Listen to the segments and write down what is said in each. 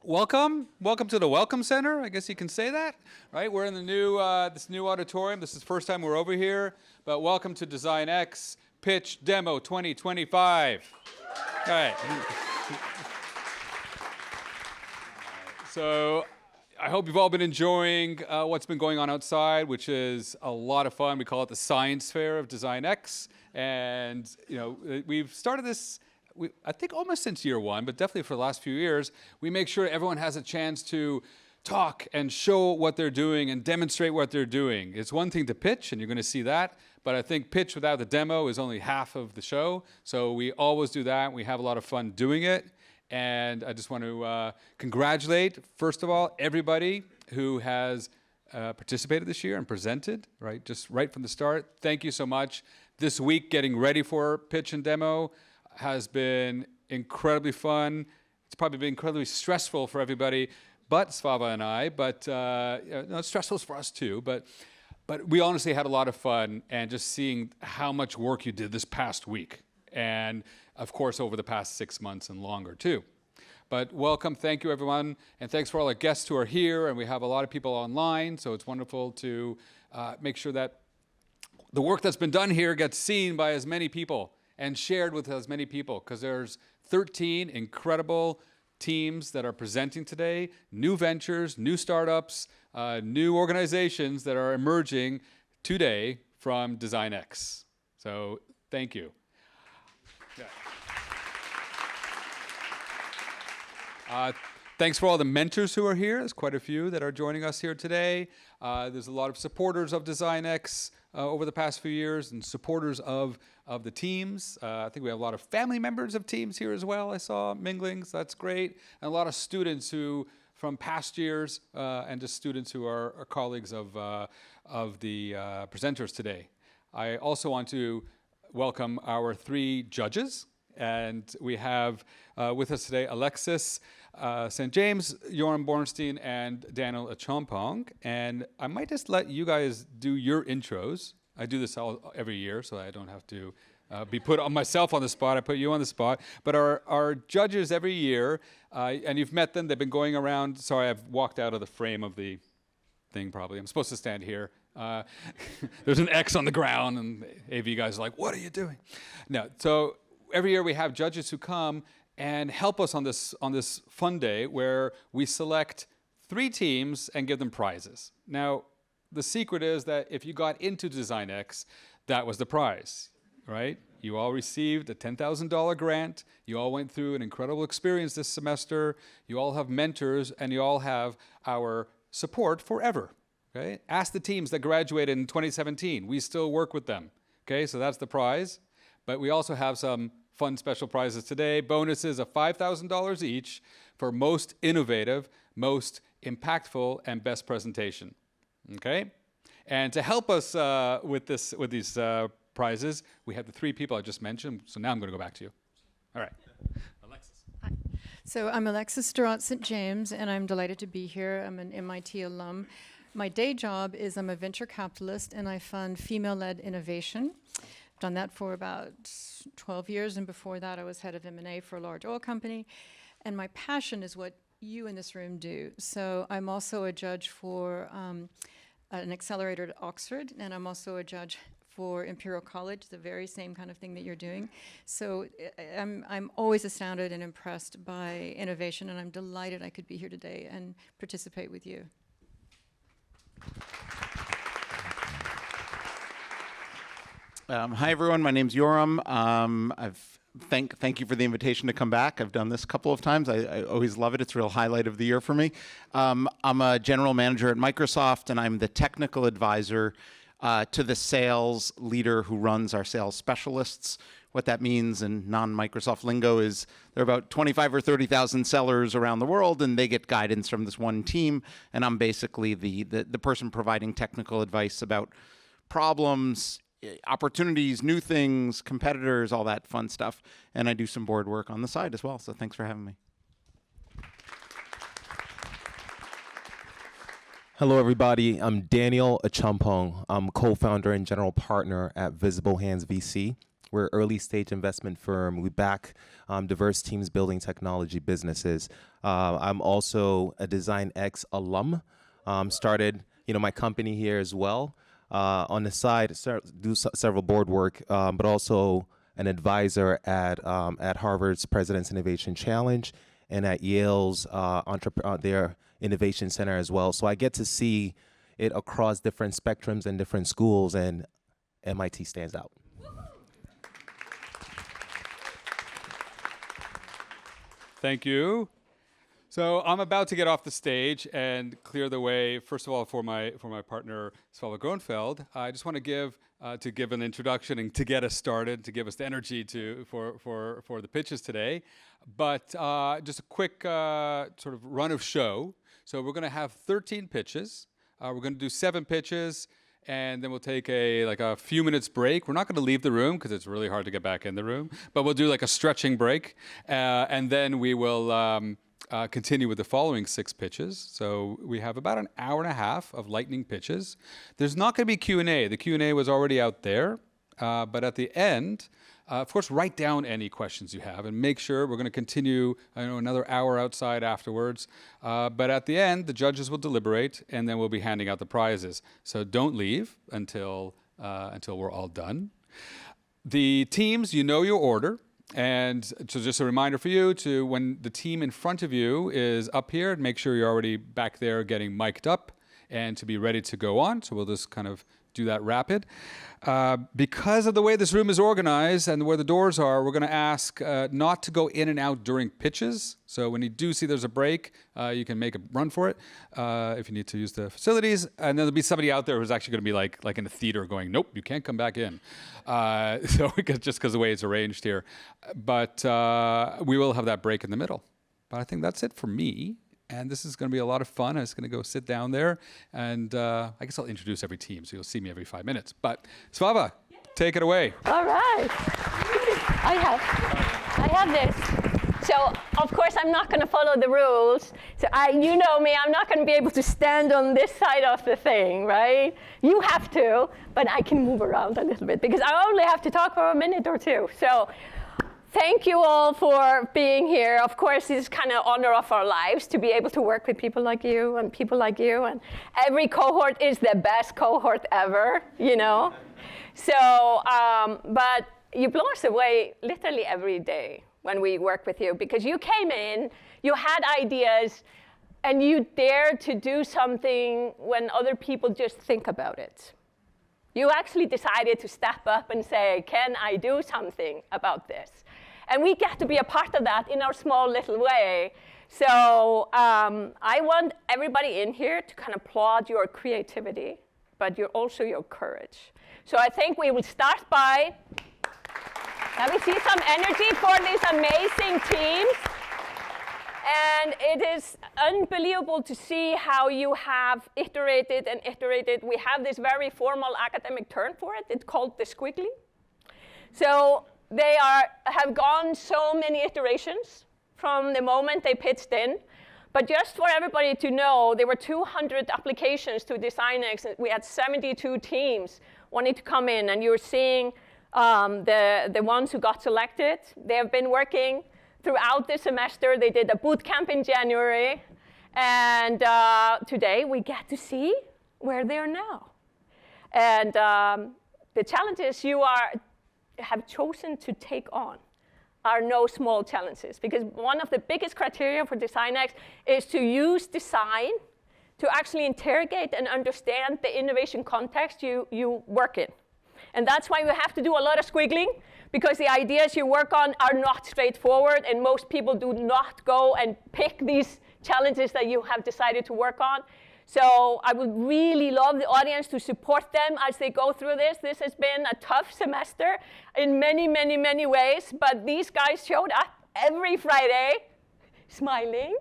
welcome to the Welcome Center. I guess you can say that, right? We're in the new this new auditorium. This is the first time we're over here, but welcome to DesignX Pitch Demo 2025. All right. So I hope you've all been enjoying what's been going on outside, which is a lot of fun. We call it the Science Fair of DesignX, and we've started this. I think almost since year one, but definitely for the last few years, we make sure everyone has a chance to talk and show what they're doing and demonstrate what they're doing. It's one thing to pitch, and you're going to see that, but I think pitch without the demo is only half of the show. So we always do that. We have a lot of fun doing it. And I just want to congratulate, first of all, everybody who has participated this year and presented, right? Just right from the start. Thank you so much. This week, getting ready for pitch and demo has been incredibly fun. It's probably been incredibly stressful for everybody, but Svava and I. But it's stressful for us too. But we honestly had a lot of fun, and just seeing how much work you did this past week, and of course over the past 6 months and longer too. But welcome, thank you everyone, and thanks for all our guests who are here. And we have a lot of people online, so it's wonderful to make sure that the work that's been done here gets seen by as many people and shared with as many people, because there's 13 incredible teams that are presenting today, new ventures, new startups, new organizations that are emerging today from DesignX. So thank you. Thanks for all the mentors who are here. There's quite a few that are joining us here today. There's a lot of supporters of DesignX over the past few years, and supporters of the teams. I think we have a lot of family members of teams here as well. I saw mingling, so that's great. And a lot of students who, from past years, and just students who are colleagues of the presenters today. I also want to welcome our 3 judges. And we have with us today Alexis St. James, Joram Bornstein, and Daniel Achompong. And I might just let you guys do your intros. I do this every year, so I don't have to be put on myself on the spot. I put you on the spot. But our judges every year, and you've met them, they've been going around. Sorry, I've walked out of the frame of the thing probably. I'm supposed to stand here. There's an X on the ground, and AV guys are like, what are you doing? No, so every year we have judges who come and help us on this fun day where we select 3 teams and give them prizes. Now, the secret is that if you got into DesignX, that was the prize, right? You all received a $10,000 grant. You all went through an incredible experience this semester. You all have mentors, and you all have our support forever, okay? Ask the teams that graduated in 2017. We still work with them, okay? So that's the prize. But we also have some fun special prizes today. Bonuses of $5,000 each for most innovative, most impactful, and best presentation. Okay? And to help us with these prizes, we have the 3 people I just mentioned. So now I'm going to go back to you. All right. Alexis. Hi. So I'm Alexis Sturant St. James, and I'm delighted to be here. I'm an MIT alum. My day job is I'm a venture capitalist, and I fund female-led innovation. Done that for about 12 years, and before that I was head of M&A for a large oil company. And my passion is what you in this room do. So I'm also a judge for an accelerator at Oxford, and I'm also a judge for Imperial College, the very same kind of thing that you're doing. So I'm always astounded and impressed by innovation, and I'm delighted I could be here today and participate with you. Hi, everyone. My name's Joram. Thank you for the invitation to come back. I've done this a couple of times. I always love it. It's a real highlight of the year for me. I'm a general manager at Microsoft, and I'm the technical advisor to the sales leader who runs our sales specialists. What that means in non-Microsoft lingo is there are about 25 or 30,000 sellers around the world, and they get guidance from this one team. And I'm basically the person providing technical advice about problems, opportunities, new things, competitors, all that fun stuff. And I do some board work on the side as well. So thanks for having me. Hello, everybody. I'm Daniel Achompong. I'm co-founder and general partner at Visible Hands VC. We're an early stage investment firm. We back diverse teams building technology businesses. I'm also a DesignX alum. Started, my company here as well. On the side, do several board work, but also an advisor at Harvard's President's Innovation Challenge and at Yale's their Innovation Center as well. So I get to see it across different spectrums and different schools, and MIT stands out. Thank you. So I'm about to get off the stage and clear the way, first of all, for my partner, Svalva Gronfeld. I just want to give an introduction and to get us started, to give us the energy for the pitches today. But just a quick sort of run of show. So we're going to have 13 pitches. We're going to do 7 pitches, and then we'll take a few minutes break. We're not going to leave the room because it's really hard to get back in the room, but we'll do like a stretching break, and then we will continue with the following 6 pitches. So we have about an hour and a half of lightning pitches. There's not going to be Q&A. The Q&A was already out there, but at the end, of course, write down any questions you have and make sure we're going to continue another hour outside afterwards. But at the end, the judges will deliberate, and then we'll be handing out the prizes. So don't leave until we're all done. The teams, you know your order. And so just a reminder for you to, when the team in front of you is up here, make sure you're already back there getting mic'd up and to be ready to go on. So we'll just kind of do that rapid. Because of the way this room is organized and where the doors are, we're going to ask not to go in and out during pitches. So when you do see there's a break, you can make a run for it if you need to use the facilities. And then there'll be somebody out there who's actually going to be like in a theater going, nope, you can't come back in. So just because of the way it's arranged here. But we will have that break in the middle. But I think that's it for me. And this is going to be a lot of fun. I'm just going to go sit down there, and I guess I'll introduce every team, so you'll see me every 5 minutes. But Svalva, take it away. All right. I have this. So, of course, I'm not going to follow the rules. So, you know me, I'm not going to be able to stand on this side of the thing, right? You have to, but I can move around a little bit, because I only have to talk for a minute or two. So, thank you all for being here. Of course, it's kind of honor of our lives to be able to work with people like you and people like you. And every cohort is the best cohort ever, So, but you blow us away literally every day when we work with you, because you came in, you had ideas, and you dared to do something when other people just think about it. You actually decided to step up and say, can I do something about this? And we get to be a part of that in our small little way. So I want everybody in here to kind of applaud your creativity, but also your courage. So I think we will start by, let me see some energy for these amazing teams. And it is unbelievable to see how you have iterated and iterated. We have this very formal academic term for it. It's called the squiggly. So they have gone so many iterations from the moment they pitched in. But just for everybody to know, there were 200 applications to DesignX. We had 72 teams wanting to come in. And you're seeing the ones who got selected. They have been working throughout the semester. They did a boot camp in January. And today, we get to see where they are now. And the challenges you have chosen to take on are no small challenges, because one of the biggest criteria for DesignX is to use design to actually interrogate and understand the innovation context you work in. And that's why we have to do a lot of squiggling, because the ideas you work on are not straightforward, and most people do not go and pick these challenges that you have decided to work on. So I would really love the audience to support them as they go through this. This has been a tough semester in many, many, many ways, but these guys showed up every Friday, smiling,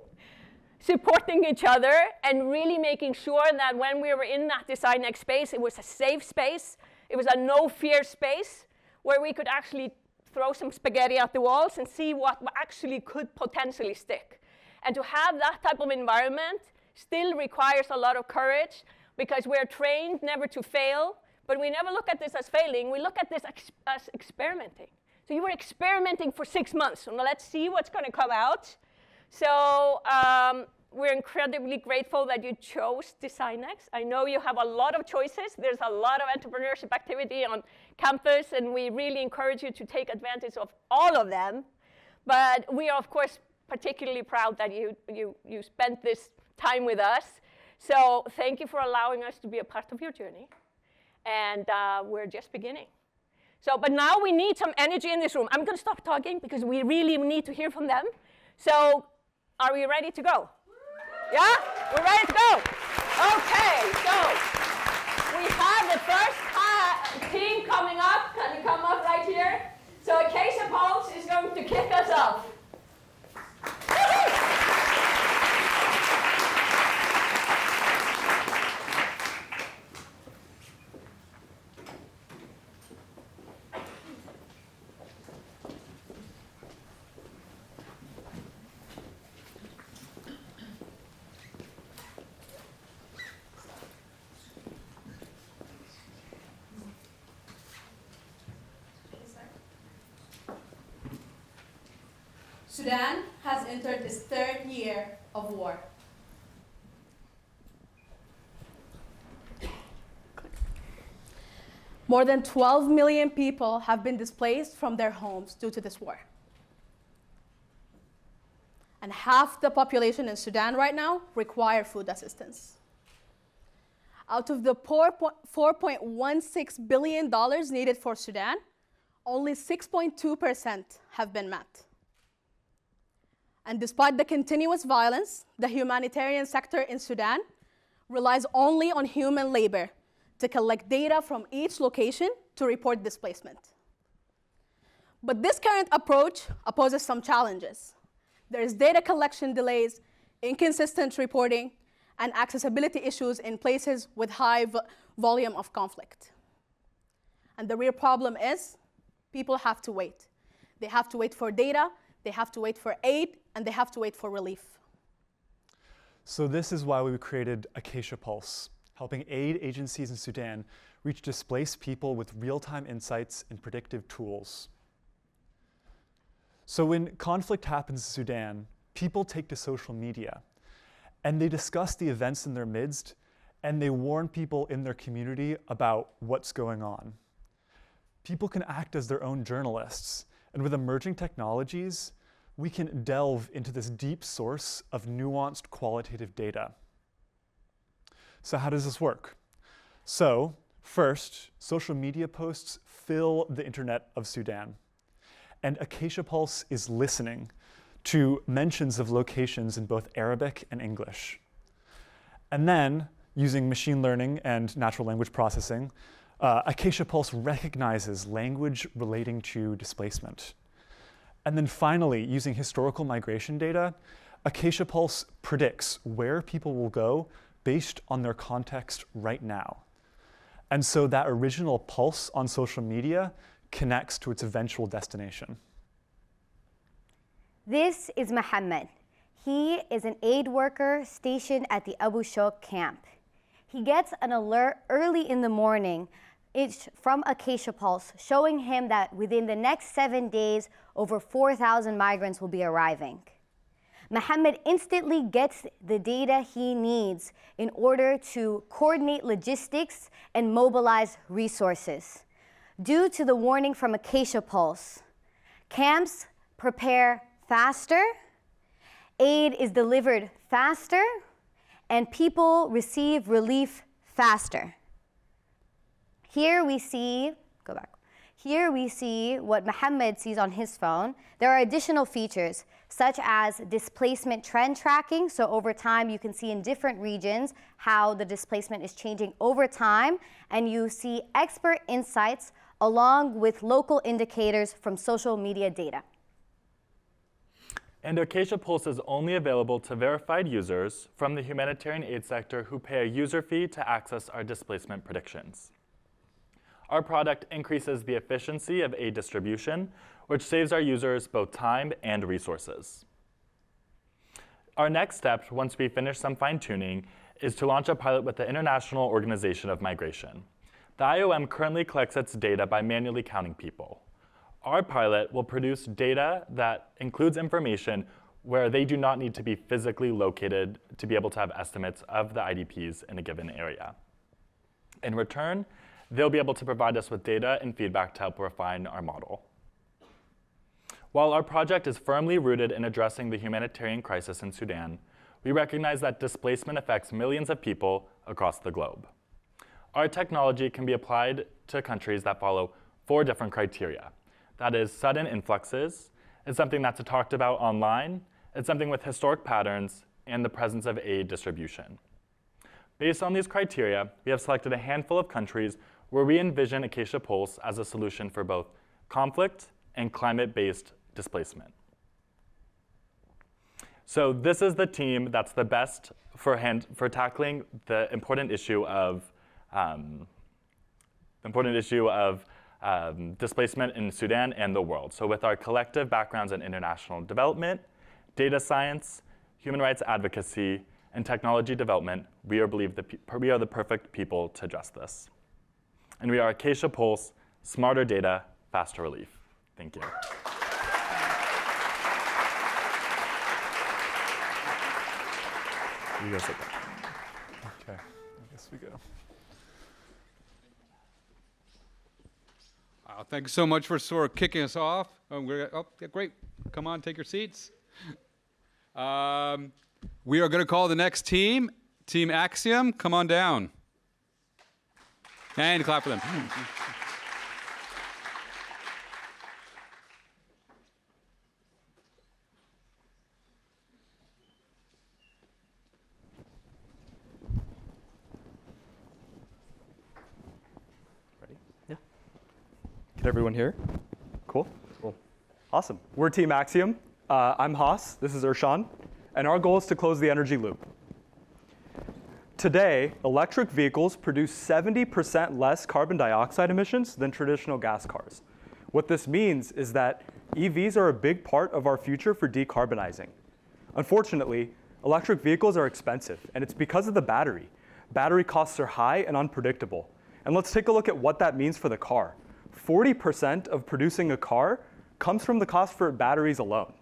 supporting each other, and really making sure that when we were in that DesignX space, it was a safe space. It was a no-fear space where we could actually throw some spaghetti at the walls and see what actually could potentially stick. And to have that type of environment still requires a lot of courage, because we're trained never to fail, but we never look at this as failing. We look at this as experimenting. So you were experimenting for 6 months. So now let's see what's going to come out. So we're incredibly grateful that you chose DesignX. I know you have a lot of choices. There's a lot of entrepreneurship activity on campus, and we really encourage you to take advantage of all of them. But we are, of course, particularly proud that you spent this time with us. So thank you for allowing us to be a part of your journey. And we're just beginning. So, but now we need some energy in this room. I'm going to stop talking because we really need to hear from them. So are we ready to go? Yeah? We're ready to go. Okay, so we have the first team coming up. Can you come up right here? So Acacia Pulse is going to kick us off. Sudan has entered its 3rd year of war. More than 12 million people have been displaced from their homes due to this war. And half the population in Sudan right now require food assistance. Out of the $4.16 billion needed for Sudan, only 6.2% have been met. And despite the continuous violence, the humanitarian sector in Sudan relies only on human labor to collect data from each location to report displacement. But this current approach poses some challenges. There is data collection delays, inconsistent reporting, and accessibility issues in places with high volume of conflict. And the real problem is people have to wait. They have to wait for data, they have to wait for aid, and they have to wait for relief. So this is why we created Acacia Pulse, helping aid agencies in Sudan reach displaced people with real-time insights and predictive tools. So when conflict happens in Sudan, people take to social media, and they discuss the events in their midst, and they warn people in their community about what's going on. People can act as their own journalists, and with emerging technologies, we can delve into this deep source of nuanced qualitative data. So how does this work? So first, social media posts fill the internet of Sudan. And Acacia Pulse is listening to mentions of locations in both Arabic and English. And then, using machine learning and natural language processing, Acacia Pulse recognizes language relating to displacement. And then finally, using historical migration data, Acacia Pulse predicts where people will go based on their context right now. And so that original pulse on social media connects to its eventual destination. This is Mohammed. He is an aid worker stationed at the Abu Shok camp. He gets an alert early in the morning from Acacia Pulse showing him that within the next 7 days, over 4,000 migrants will be arriving. Mohammed instantly gets the data he needs in order to coordinate logistics and mobilize resources. Due to the warning from Acacia Pulse, camps prepare faster, aid is delivered faster, and people receive relief faster. Here we see, Here we see what Mohammed sees on his phone. There are additional features such as displacement trend tracking. So over time, you can see in different regions how the displacement is changing over time. And you see expert insights along with local indicators from social media data. And Acacia Pulse is only available to verified users from the humanitarian aid sector who pay a user fee to access our displacement predictions. Our product increases the efficiency of aid distribution, which saves our users both time and resources. Our next step, once we finish some fine-tuning, is to launch a pilot with the International Organization of Migration. The IOM currently collects its data by manually counting people. Our pilot will produce data that includes information where they do not need to be physically located to be able to have estimates of the IDPs in a given area. In return, they'll be able to provide us with data and feedback to help refine our model. While our project is firmly rooted in addressing the humanitarian crisis in Sudan, we recognize that displacement affects millions of people across the globe. Our technology can be applied to countries that follow 4 different criteria. That is, sudden influxes, it's something that's talked about online, it's something with historic patterns, and the presence of aid distribution. Based on these criteria, we have selected a handful of countries where we envision Acacia Pulse as a solution for both conflict and climate-based displacement. So this is the team that's the best for tackling the important issue of displacement in Sudan and the world. So with our collective backgrounds in international development, data science, human rights advocacy, and technology development, we are the perfect people to address this. And we are Acacia Pulse, smarter data, faster relief. Thank you. You guys sit there. Okay, I guess we go. Thank you so much for sort of kicking us off. Yeah, great. Come on, take your seats. We are going to call the next team, Team Axiom. Come on down. And clap for them. Can everyone hear? Cool. Awesome. We're Team Axiom. I'm Haas. This is Ershan. And our goal is to close the energy loop. Today, electric vehicles produce 70% less carbon dioxide emissions than traditional gas cars. What this means is that EVs are a big part of our future for decarbonizing. Unfortunately, electric vehicles are expensive, and it's because of the battery. Battery costs are high and unpredictable. And let's take a look at what that means for the car. 40% of producing a car comes from the cost for batteries alone.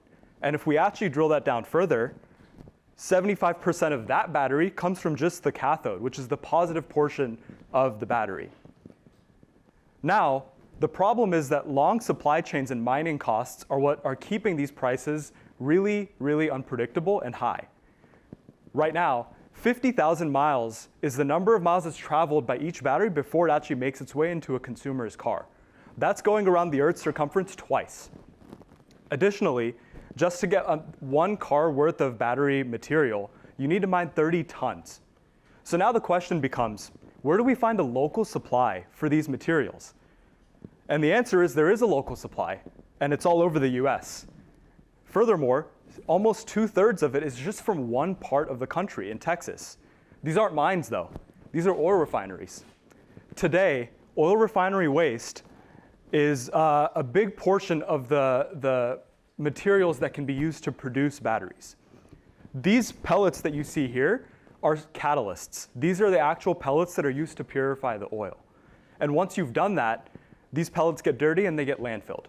And if we actually drill that down further, 75% of that battery comes from just the cathode, which is the positive portion of the battery. Now, the problem is that long supply chains and mining costs are what are keeping these prices really, really unpredictable and high. Right now, 50,000 miles is the number of miles that's traveled by each battery before it actually makes its way into a consumer's car. That's going around the Earth's circumference twice. Additionally, just to get one car worth of battery material, you need to mine 30 tons. So now the question becomes, where do we find a local supply for these materials? And the answer is there is a local supply, and it's all over the US. Furthermore, almost 2/3 of it is just from one part of the country, in Texas. These aren't mines, though. These are oil refineries. Today, oil refinery waste is a big portion of the materials that can be used to produce batteries. These pellets that you see here are catalysts. These are the actual pellets that are used to purify the oil. And once you've done that, these pellets get dirty and they get landfilled.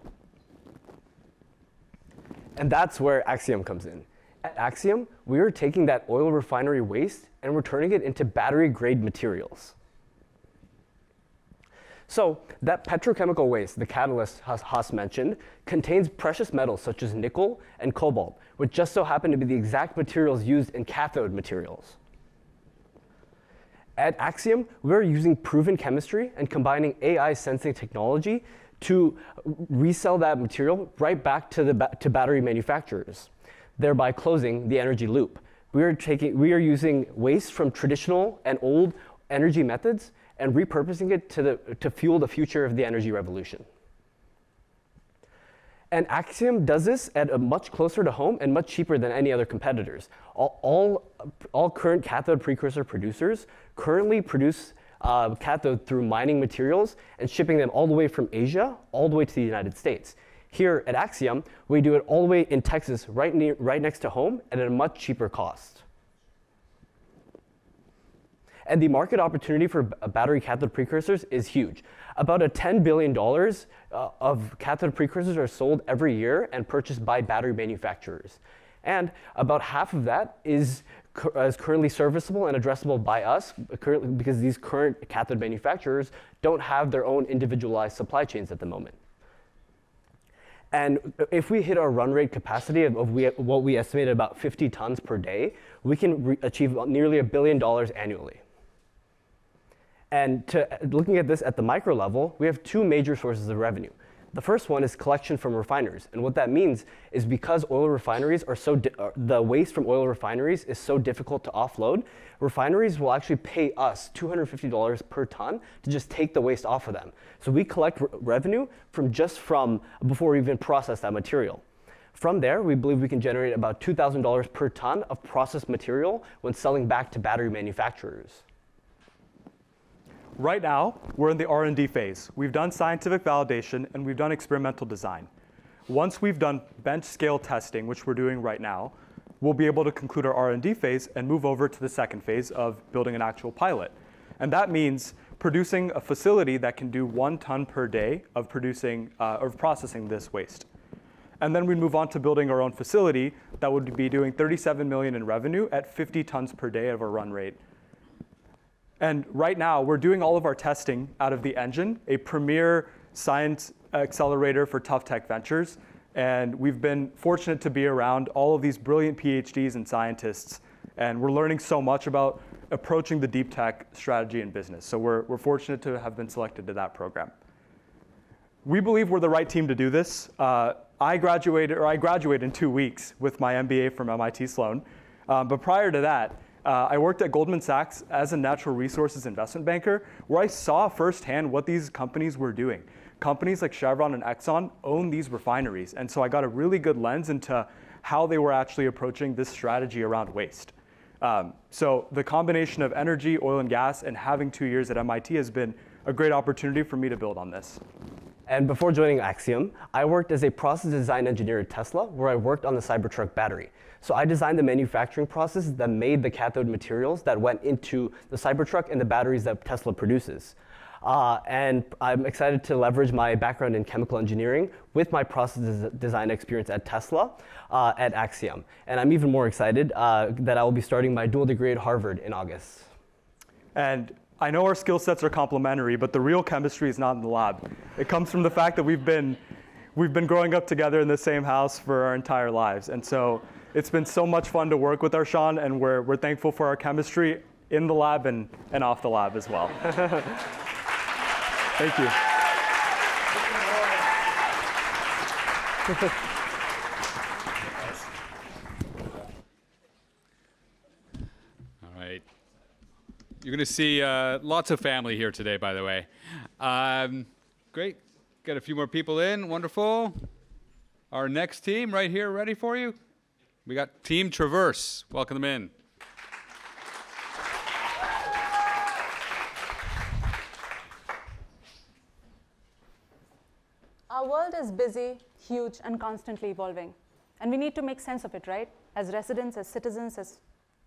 And that's where Axiom comes in. At Axiom, we are taking that oil refinery waste and we're turning it into battery-grade materials. So that petrochemical waste, the catalyst Haas mentioned, contains precious metals such as nickel and cobalt, which just so happen to be the exact materials used in cathode materials. At Axiom, we're using proven chemistry and combining AI sensing technology to resell that material right back to battery manufacturers, thereby closing the energy loop. We are using waste from traditional and old energy methods and repurposing it to fuel the future of the energy revolution. And Axiom does this at a much closer to home and much cheaper than any other competitors. All current cathode precursor producers currently produce cathode through mining materials and shipping them all the way from Asia all the way to the United States. Here at Axiom, we do it all the way in Texas, right next to home, and at a much cheaper cost. And the market opportunity for battery cathode precursors is huge. About $10 billion of cathode precursors are sold every year and purchased by battery manufacturers. And about half of that is currently serviceable and addressable by us because these current cathode manufacturers don't have their own individualized supply chains at the moment. And if we hit our run rate capacity of what we estimate about 50 tons per day, we can achieve nearly $1 billion annually. And looking at this at the micro level, we have two major sources of revenue. The first one is collection from refiners. And what that means is because oil refineries are the waste from oil refineries is so difficult to offload, refineries will actually pay us $250 per ton to just take the waste off of them. So we collect revenue from before we even process that material. From there, we believe we can generate about $2,000 per ton of processed material when selling back to battery manufacturers. Right now, we're in the R&D phase. We've done scientific validation, and we've done experimental design. Once we've done bench scale testing, which we're doing right now, we'll be able to conclude our R&D phase and move over to the second phase of building an actual pilot. And that means producing a facility that can do 1 ton per day of processing this waste. And then we move on to building our own facility that would be doing $37 million in revenue at 50 tons per day of our run rate. And right now, we're doing all of our testing out of the Engine, a premier science accelerator for tough tech ventures. And we've been fortunate to be around all of these brilliant PhDs and scientists. And we're learning so much about approaching the deep tech strategy and business. So we're fortunate to have been selected to that program. We believe we're the right team to do this. I graduate in 2 weeks with my MBA from MIT Sloan. But prior to that, I worked at Goldman Sachs as a natural resources investment banker, where I saw firsthand what these companies were doing. Companies like Chevron and Exxon own these refineries. And so I got a really good lens into how they were actually approaching this strategy around waste. So the combination of energy, oil and gas, and having 2 years at MIT has been a great opportunity for me to build on this. And before joining Axiom, I worked as a process design engineer at Tesla, where I worked on the Cybertruck battery. So I designed the manufacturing process that made the cathode materials that went into the Cybertruck and the batteries that Tesla produces. And I'm excited to leverage my background in chemical engineering with my process design experience at Tesla at Axiom. And I'm even more excited that I will be starting my dual degree at Harvard in August. And I know our skill sets are complementary, but the real chemistry is not in the lab. It comes from the fact that we've been growing up together in the same house for our entire lives. And so it's been so much fun to work with Arshan, and we're thankful for our chemistry in the lab and off the lab as well. Thank you. All right. You're going to see lots of family here today, by the way. Great. Got a few more people in. Wonderful. Our next team right here ready for you. We got Team Traverse. Welcome them in. Our world is busy, huge, and constantly evolving. And we need to make sense of it, right? As residents, as citizens, as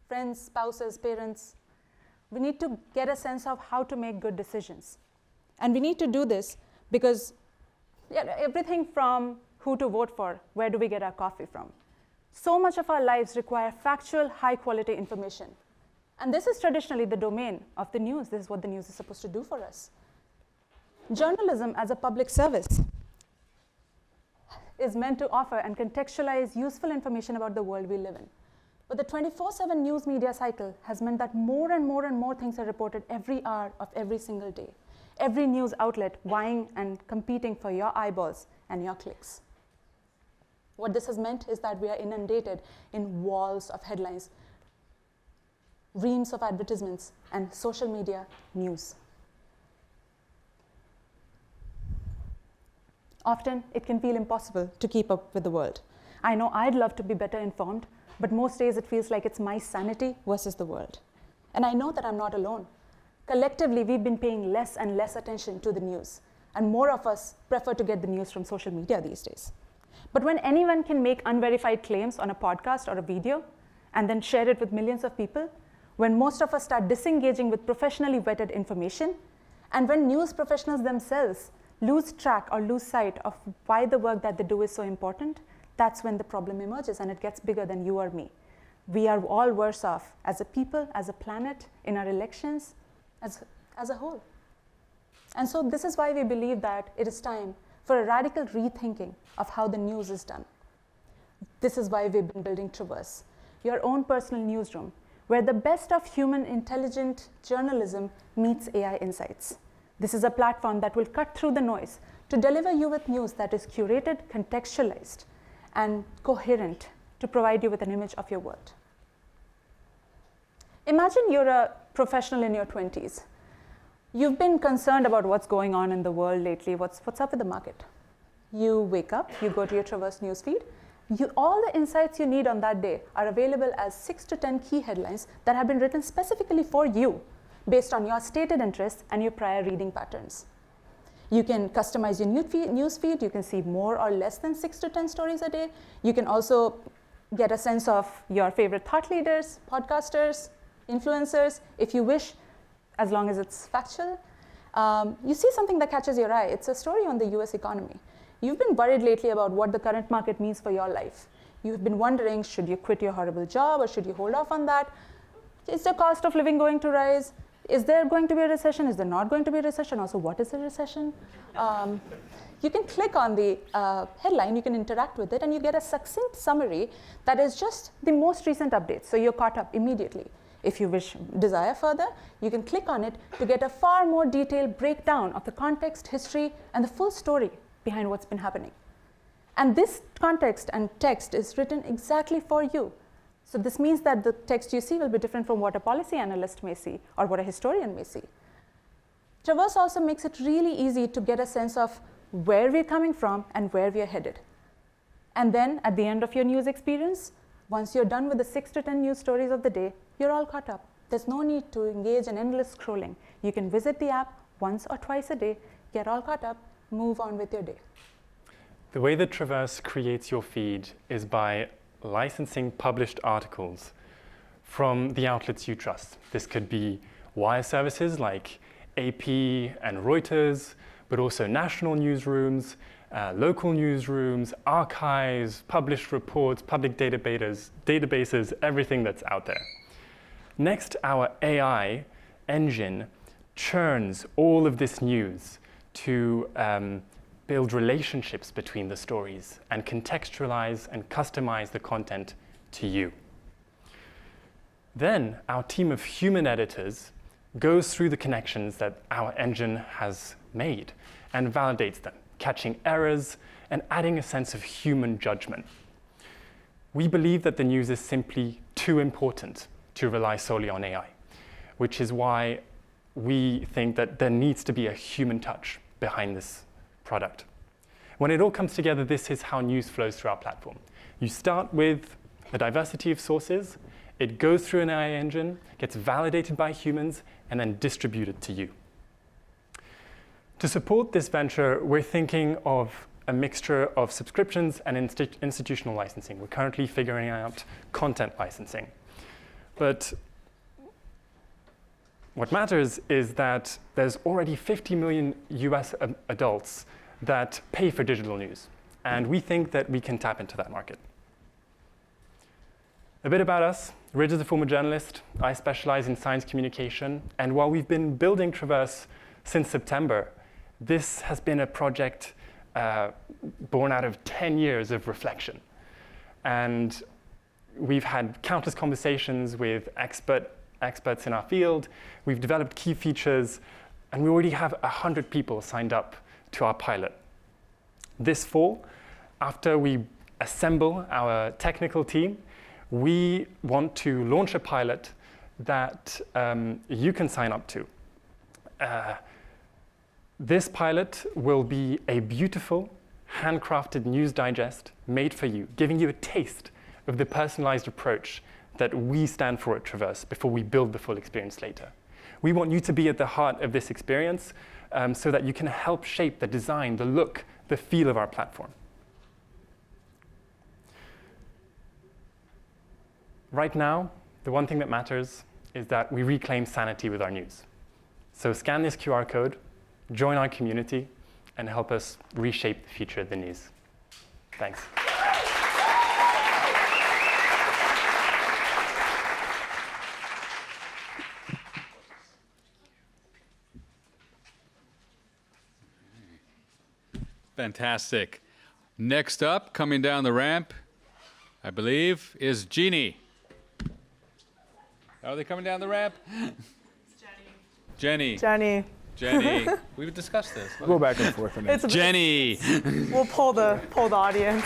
friends, spouses, parents. We need to get a sense of how to make good decisions. And we need to do this because everything from who to vote for, where do we get our coffee from? So much of our lives require factual, high-quality information. And this is traditionally the domain of the news. This is what the news is supposed to do for us. Journalism as a public service is meant to offer and contextualize useful information about the world we live in. But the 24/7 news media cycle has meant that more and more and more things are reported every hour of every single day. Every news outlet vying and competing for your eyeballs and your clicks. What this has meant is that we are inundated in walls of headlines, reams of advertisements, and social media news. Often, it can feel impossible to keep up with the world. I know I'd love to be better informed, but most days it feels like it's my sanity versus the world. And I know that I'm not alone. Collectively, we've been paying less and less attention to the news, and more of us prefer to get the news from social media these days. But when anyone can make unverified claims on a podcast or a video and then share it with millions of people, when most of us start disengaging with professionally vetted information, and when news professionals themselves lose track or lose sight of why the work that they do is so important, that's when the problem emerges and it gets bigger than you or me. We are all worse off as a people, as a planet, in our elections, as a whole. And so this is why we believe that it is time for a radical rethinking of how the news is done. This is why we've been building Traverse, your own personal newsroom, where the best of human intelligent journalism meets AI insights. This is a platform that will cut through the noise to deliver you with news that is curated, contextualized, and coherent to provide you with an image of your world. Imagine you're a professional in your 20s. You've been concerned about what's going on in the world lately, what's up with the market. You wake up, you go to your Traverse newsfeed, all the insights you need on that day are available as 6 to 10 key headlines that have been written specifically for you based on your stated interests and your prior reading patterns. You can customize your newsfeed. You can see more or less than 6 to 10 stories a day. You can also get a sense of your favorite thought leaders, podcasters, influencers, if you wish, as long as it's factual. You see something that catches your eye. It's a story on the US economy. You've been worried lately about what the current market means for your life. You've been wondering, should you quit your horrible job or should you hold off on that? Is the cost of living going to rise? Is there going to be a recession? Is there not going to be a recession? Also, what is a recession? You can click on the headline, you can interact with it, and you get a succinct summary that is just the most recent updates. So you're caught up immediately. If you desire further, you can click on it to get a far more detailed breakdown of the context, history, and the full story behind what's been happening. And this context and text is written exactly for you. So this means that the text you see will be different from what a policy analyst may see or what a historian may see. Traverse also makes it really easy to get a sense of where we're coming from and where we're headed. And then at the end of your news experience, once you're done with the 6 to 10 news stories of the day, you're all caught up. There's no need to engage in endless scrolling. You can visit the app once or twice a day, get all caught up, move on with your day. The way that Traverse creates your feed is by licensing published articles from the outlets you trust. This could be wire services like AP and Reuters, but also national newsrooms, local newsrooms, archives, published reports, public databases, everything that's out there. Next, our AI engine churns all of this news to build relationships between the stories and contextualize and customize the content to you. Then our team of human editors goes through the connections that our engine has made and validates them, catching errors and adding a sense of human judgment. We believe that the news is simply too important to rely solely on AI, which is why we think that there needs to be a human touch behind this product. When it all comes together, this is how news flows through our platform. You start with a diversity of sources, it goes through an AI engine, gets validated by humans, and then distributed to you. To support this venture, we're thinking of a mixture of subscriptions and institutional licensing. We're currently figuring out content licensing. But what matters is that there's already 50 million US adults that pay for digital news. And we think that we can tap into that market. A bit about us. Ridge is a former journalist. I specialize in science communication. And while we've been building Traverse since September, this has been a project born out of 10 years of reflection. And we've had countless conversations with experts in our field. We've developed key features, and we already have 100 people signed up to our pilot. This fall, after we assemble our technical team, we want to launch a pilot that you can sign up to. This pilot will be a beautiful, handcrafted news digest made for you, giving you a taste of the personalized approach that we stand for at Traverse before we build the full experience later. We want you to be at the heart of this experience so that you can help shape the design, the look, the feel of our platform. Right now, the one thing that matters is that we reclaim sanity with our news. So scan this QR code, join our community, and help us reshape the future of the news. Thanks. Fantastic. Next up, coming down the ramp, I believe, is Jeannie. Are they coming down the ramp? It's Jenny. Jenny. Jenny. We've discussed this. We'll go back and forth on it. Jenny. We'll pull the audience.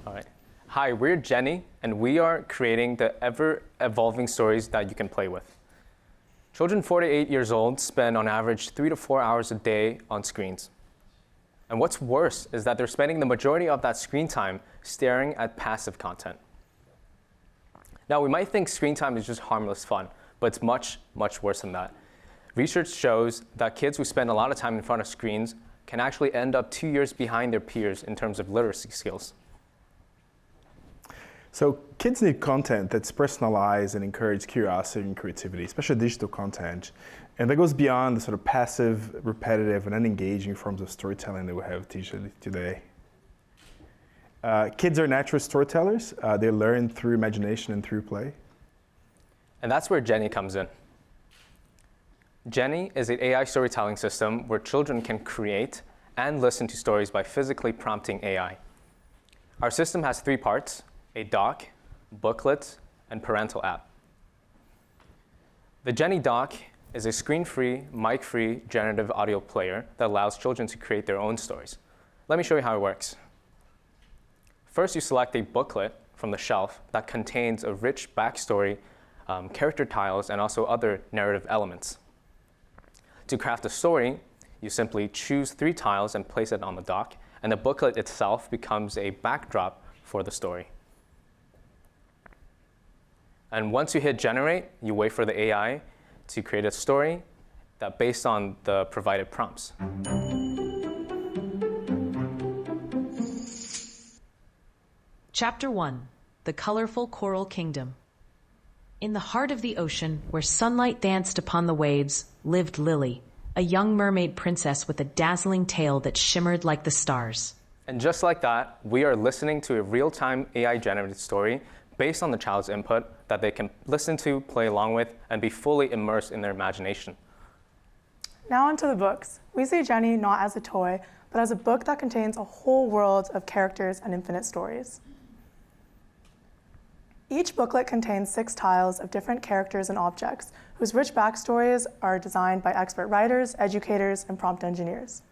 All right. Hi, we're Jenny, and we are creating the ever-evolving stories that you can play with. Children 4 to 8 years old spend on average 3 to 4 hours a day on screens. And what's worse is that they're spending the majority of that screen time staring at passive content. Now, we might think screen time is just harmless fun, but it's much, much worse than that. Research shows that kids who spend a lot of time in front of screens can actually end up 2 years behind their peers in terms of literacy skills. So kids need content that's personalized and encourages curiosity and creativity, especially digital content. And that goes beyond the sort of passive, repetitive, and unengaging forms of storytelling that we have digitally today. Kids are natural storytellers. They learn through imagination and through play. And that's where Jenny comes in. Jenny is an AI storytelling system where children can create and listen to stories by physically prompting AI. Our system has 3 parts: a doc, booklet, and parental app. The Jenny doc is a screen-free, mic-free generative audio player that allows children to create their own stories. Let me show you how it works. First, you select a booklet from the shelf that contains a rich backstory, character tiles, and also other narrative elements. To craft a story, you simply choose 3 tiles and place it on the dock, and the booklet itself becomes a backdrop for the story. And once you hit generate, you wait for the AI to create a story that based on the provided prompts. Chapter 1, The Colorful Coral Kingdom. In the heart of the ocean, where sunlight danced upon the waves, lived Lily, a young mermaid princess with a dazzling tail that shimmered like the stars. And just like that, we are listening to a real-time AI-generated story based on the child's input that they can listen to, play along with, and be fully immersed in their imagination. Now onto the books. We see Jenny not as a toy, but as a book that contains a whole world of characters and infinite stories. Each booklet contains 6 tiles of different characters and objects, whose rich backstories are designed by expert writers, educators, and prompt engineers.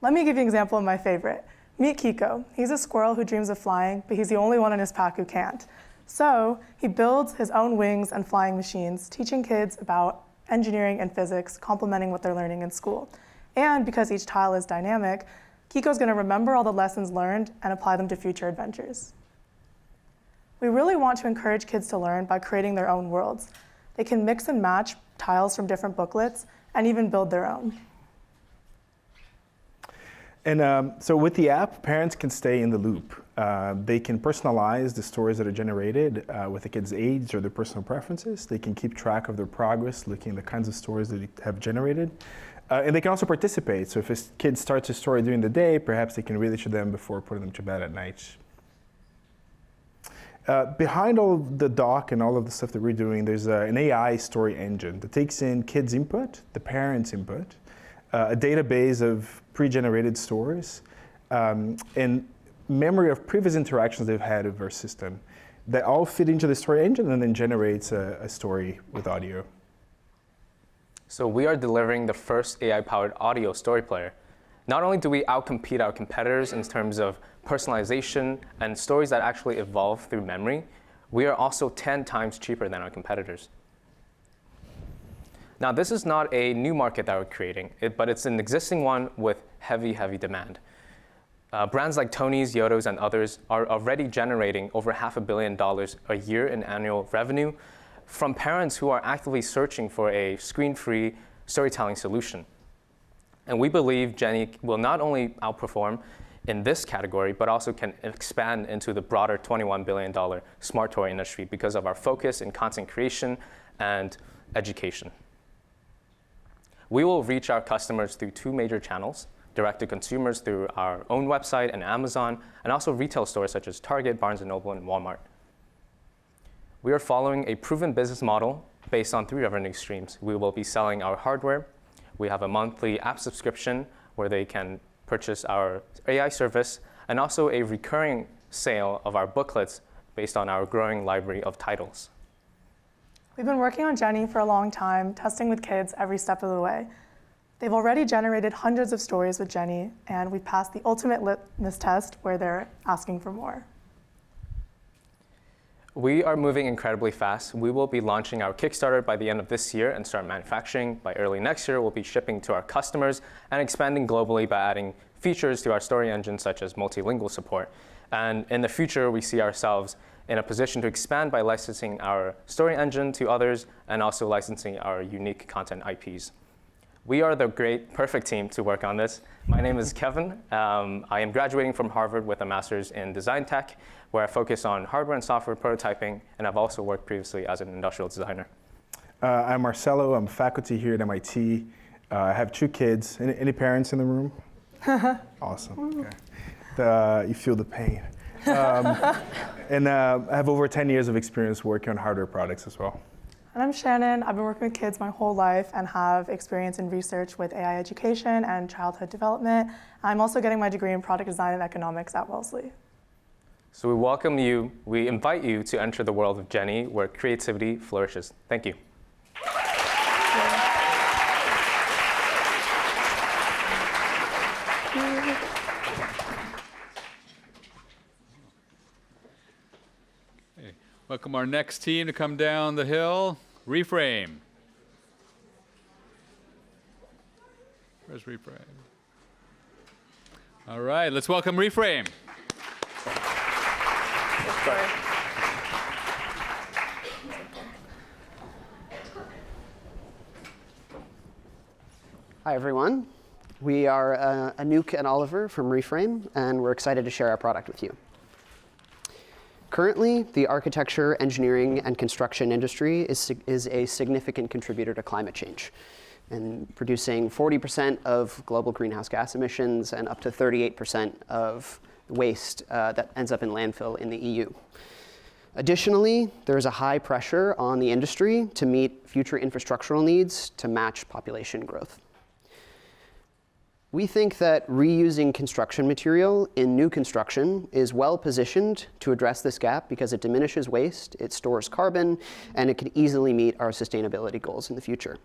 Let me give you an example of my favorite. Meet Kiko. He's a squirrel who dreams of flying, but he's the only one in his pack who can't. So he builds his own wings and flying machines, teaching kids about engineering and physics, complementing what they're learning in school. And because each tile is dynamic, Kiko's going to remember all the lessons learned and apply them to future adventures. We really want to encourage kids to learn by creating their own worlds. They can mix and match tiles from different booklets and even build their own. And so with the app, parents can stay in the loop. They can personalize the stories that are generated with the kid's age or their personal preferences. They can keep track of their progress, looking at the kinds of stories that they have generated. And they can also participate. So if a kid starts a story during the day, perhaps they can read it to them before putting them to bed at night. Behind all of the doc and all of the stuff that we're doing, there's an AI story engine that takes in kids' input, the parents' input, a database of pre-generated stories, and memory of previous interactions they've had with our system that all fit into the story engine and then generates a story with audio. So we are delivering the first AI-powered audio story player. Not only do we outcompete our competitors in terms of personalization and stories that actually evolve through memory, we are also 10 times cheaper than our competitors. Now, this is not a new market that we're creating, but it's an existing one with heavy, heavy demand. Brands like Tony's, Yodo's, and others are already generating over $500 million a year in annual revenue from parents who are actively searching for a screen-free storytelling solution. And we believe Jenny will not only outperform in this category, but also can expand into the broader $21 billion smart toy industry because of our focus in content creation and education. We will reach our customers through two major channels: direct to consumers through our own website and Amazon, and also retail stores such as Target, Barnes & Noble, and Walmart. We are following a proven business model based on 3 revenue streams. We will be selling our hardware. We have a monthly app subscription where they can purchase our AI service, and also a recurring sale of our booklets based on our growing library of titles. We've been working on Jenny for a long time, testing with kids every step of the way. They've already generated hundreds of stories with Jenny, and we've passed the ultimate litmus test where they're asking for more. We are moving incredibly fast. We will be launching our Kickstarter by the end of this year and start manufacturing. By early next year, we'll be shipping to our customers and expanding globally by adding features to our story engine, such as multilingual support. And in the future, we see ourselves in a position to expand by licensing our story engine to others and also licensing our unique content IPs. We are the great, perfect team to work on this. My name is Kevin. I am graduating from Harvard with a master's in design tech, where I focus on hardware and software prototyping, and I've also worked previously as an industrial designer. I'm Marcelo. I'm faculty here at MIT. I have 2 kids. Any parents in the room? Awesome. Okay. You feel the pain. And I have over 10 years of experience working on hardware products as well. And I'm Shannon. I've been working with kids my whole life and have experience in research with AI education and childhood development. I'm also getting my degree in product design and economics at Wellesley. So we welcome you. We invite you to enter the world of Jenny, where creativity flourishes. Thank you. Welcome our next team to come down the hill. Reframe. Where's Reframe? All right, let's welcome Reframe. Hi, everyone. We are Anouk and Oliver from Reframe, and we're excited to share our product with you. Currently, the architecture, engineering, and construction industry is a significant contributor to climate change, and producing 40% of global greenhouse gas emissions and up to 38% of waste that ends up in landfill in the EU. Additionally, there is a high pressure on the industry to meet future infrastructural needs to match population growth. We think that reusing construction material in new construction is well positioned to address this gap because it diminishes waste, it stores carbon, and it can easily meet our sustainability goals in the future.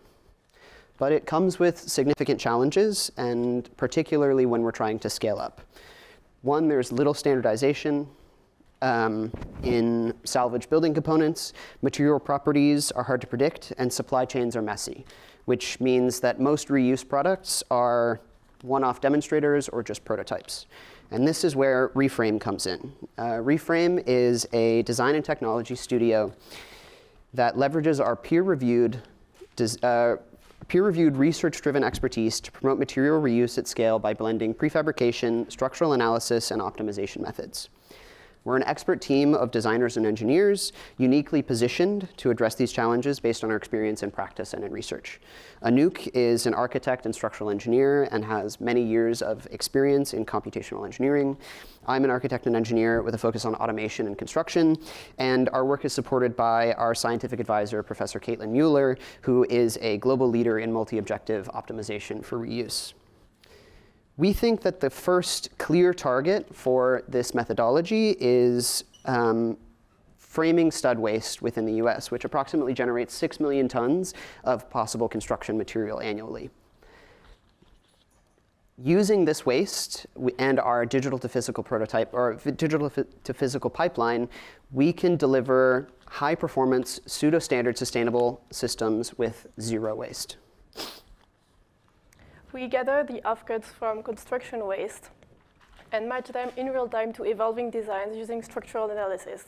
But it comes with significant challenges, and particularly when we're trying to scale up. One, there's little standardization in salvage building components, material properties are hard to predict, and supply chains are messy, which means that most reuse products are one-off demonstrators or just prototypes. And this is where Reframe comes in. Reframe is a design and technology studio that leverages our peer-reviewed research-driven expertise to promote material reuse at scale by blending prefabrication, structural analysis, and optimization methods. We're an expert team of designers and engineers, uniquely positioned to address these challenges based on our experience in practice and in research. Anouk is an architect and structural engineer and has many years of experience in computational engineering. I'm an architect and engineer with a focus on automation and construction, and our work is supported by our scientific advisor, Professor Caitlin Mueller, who is a global leader in multi-objective optimization for reuse. We think that the first clear target for this methodology is framing stud waste within the US, which approximately generates 6 million tons of possible construction material annually. Using this waste and our digital to physical prototype, or digital to physical pipeline, we can deliver high performance, pseudo-standard sustainable systems with zero waste. We gather the offcuts from construction waste and match them in real time to evolving designs using structural analysis.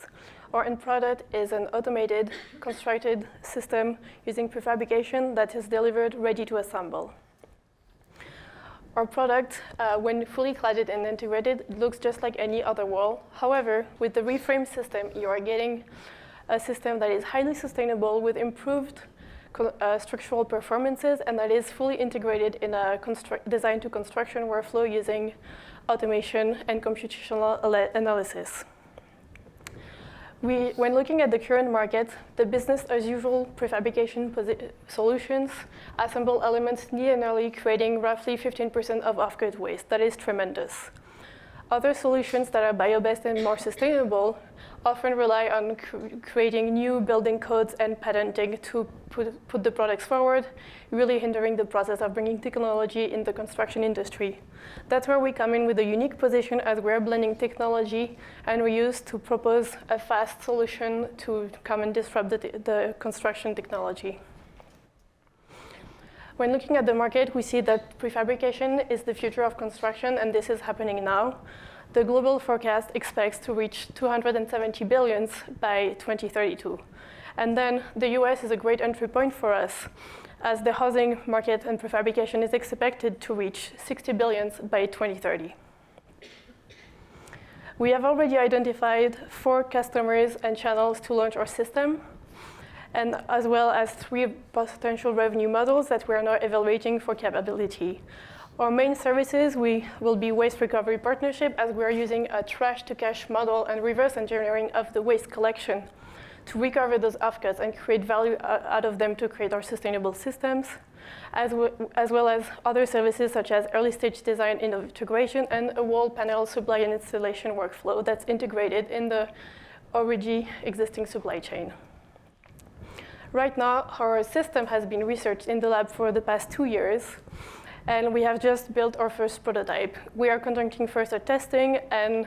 Our end product is an automated, constructed system using prefabrication that is delivered ready to assemble. Our product, when fully cladded and integrated, looks just like any other wall. However, with the reframe system, you are getting a system that is highly sustainable with improved structural performances, and that is fully integrated in a design to construction workflow using automation and computational analysis. When looking at the current market, the business as usual prefabrication solutions assemble elements linearly, creating roughly 15% of off-grid waste. That is tremendous. Other solutions that are bio-based and more sustainable often rely on creating new building codes and patenting to put the products forward, really hindering the process of bringing technology in the construction industry. That's where we come in with a unique position, as we're blending technology and reuse to propose a fast solution to come and disrupt the construction technology. When looking at the market, we see that prefabrication is the future of construction, and this is happening now. The global forecast expects to reach 270 billion by 2032. And then the US is a great entry point for us, as the housing market and prefabrication is expected to reach 60 billion by 2030. We have already identified 4 customers and channels to launch our system, and as well as 3 potential revenue models that we are now evaluating for capability. Our main services will be waste recovery partnership, as we are using a trash to cash model and reverse engineering of the waste collection to recover those offcuts and create value out of them to create our sustainable systems, as well as other services such as early stage design integration and a wall panel supply and installation workflow that's integrated in the already existing supply chain. Right now, our system has been researched in the lab for the past 2 years, and we have just built our first prototype. We are conducting further testing, and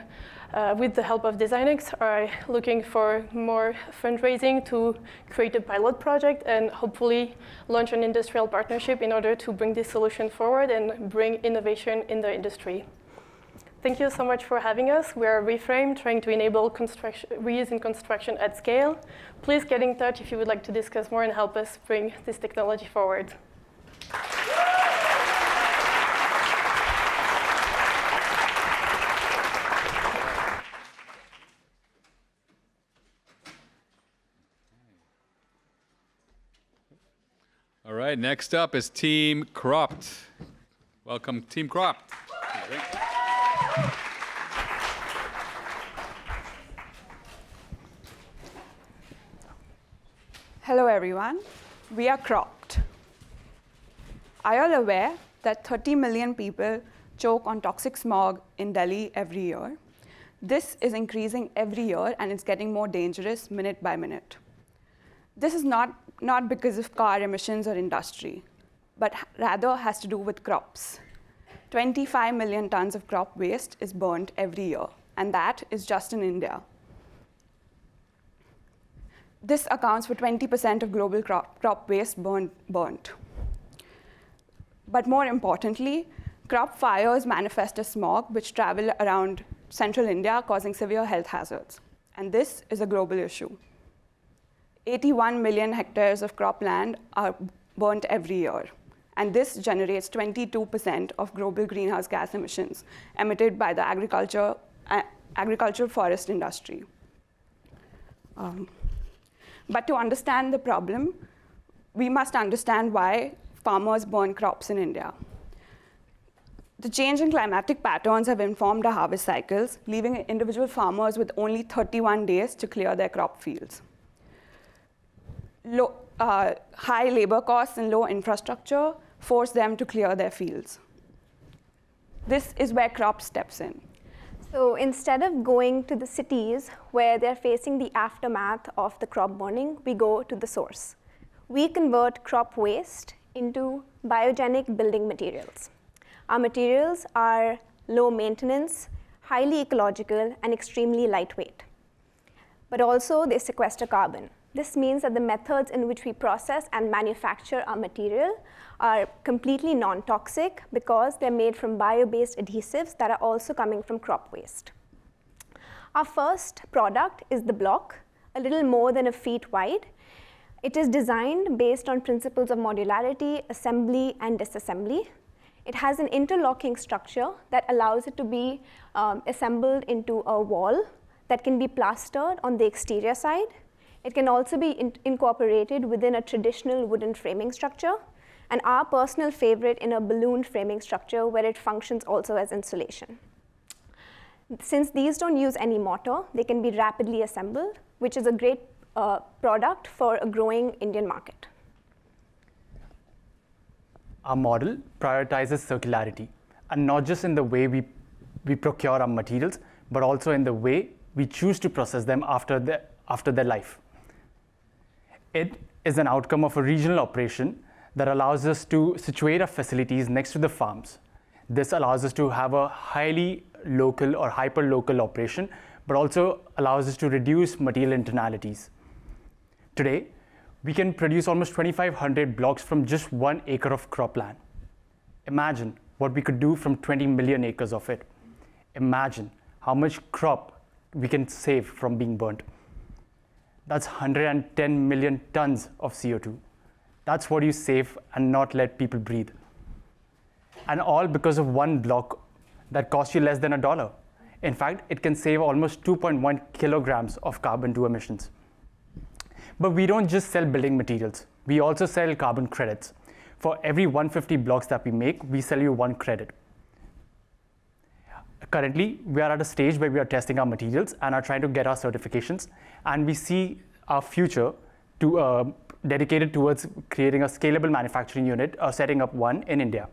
with the help of MITdesignX, are looking for more fundraising to create a pilot project and hopefully launch an industrial partnership in order to bring this solution forward and bring innovation in the industry. Thank you so much for having us. We are Reframe, trying to enable reuse in construction at scale. Please get in touch if you would like to discuss more and help us bring this technology forward. All right, next up is Team Cropped. Welcome, Team Cropped. Hello everyone, we are Cropped. Are you all aware that 30 million people choke on toxic smog in Delhi every year? This is increasing every year, and it's getting more dangerous minute by minute. This is not because of car emissions or industry, but rather has to do with crops. 25 million tons of crop waste is burnt every year, and that is just in India. This accounts for 20% of global crop waste burnt. But more importantly, crop fires manifest as smog, which travel around central India, causing severe health hazards. And this is a global issue. 81 million hectares of cropland are burnt every year. And this generates 22% of global greenhouse gas emissions emitted by the agricultural forest industry. But to understand the problem, we must understand why farmers burn crops in India. The change in climatic patterns have informed our harvest cycles, leaving individual farmers with only 31 days to clear their crop fields. High labor costs and low infrastructure force them to clear their fields. This is where crop steps in. So instead of going to the cities where they're facing the aftermath of the crop burning, we go to the source. We convert crop waste into biogenic building materials. Our materials are low maintenance, highly ecological, and extremely lightweight. But also they sequester carbon. This means that the methods in which we process and manufacture our material are completely non-toxic because they're made from bio-based adhesives that are also coming from crop waste. Our first product is the block, a little more than a feet wide. It is designed based on principles of modularity, assembly, and disassembly. It has an interlocking structure that allows it to be assembled into a wall that can be plastered on the exterior side. It can also be incorporated within a traditional wooden framing structure, and our personal favorite in a balloon framing structure where it functions also as insulation. Since these don't use any mortar, they can be rapidly assembled, which is a great product for a growing Indian market. Our model prioritizes circularity, and not just in the way we procure our materials, but also in the way we choose to process them after their life. It is an outcome of a regional operation that allows us to situate our facilities next to the farms. This allows us to have a highly local or hyper-local operation, but also allows us to reduce material internalities. Today, we can produce almost 2,500 blocks from just 1 acre of cropland. Imagine what we could do from 20 million acres of it. Imagine how much crop we can save from being burnt. That's 110 million tons of CO2. That's what you save and not let people breathe. And all because of 1 block that costs you less than $1. In fact, it can save almost 2.1 kilograms of carbon to emissions. But we don't just sell building materials. We also sell carbon credits. For every 150 blocks that we make, we sell you 1 credit. Currently, we are at a stage where we are testing our materials and are trying to get our certifications. And we see our future dedicated towards creating a scalable manufacturing unit or setting up one in India.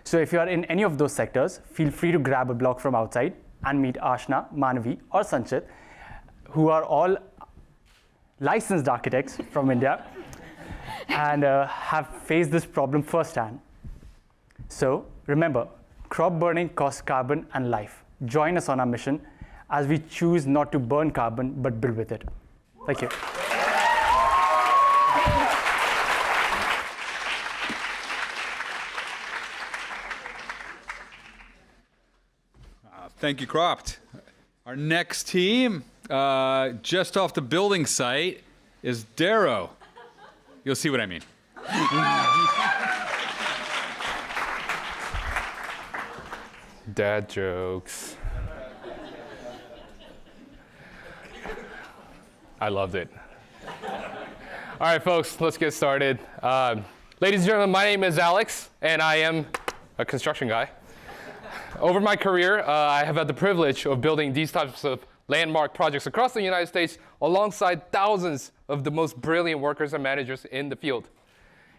So if you are in any of those sectors, feel free to grab a block from outside and meet Ashna, Manavi, or Sanchit, who are all licensed architects from India and have faced this problem firsthand. So remember, crop burning costs carbon and life. Join us on our mission as we choose not to burn carbon, but build with it. Thank you. Thank you, Cropped. Our next team, just off the building site, is Darrow. You'll see what I mean. Dad jokes. I loved it. All right, folks, let's get started. Ladies and gentlemen, my name is Alex, and I am a construction guy. Over my career, I have had the privilege of building these types of landmark projects across the United States alongside thousands of the most brilliant workers and managers in the field.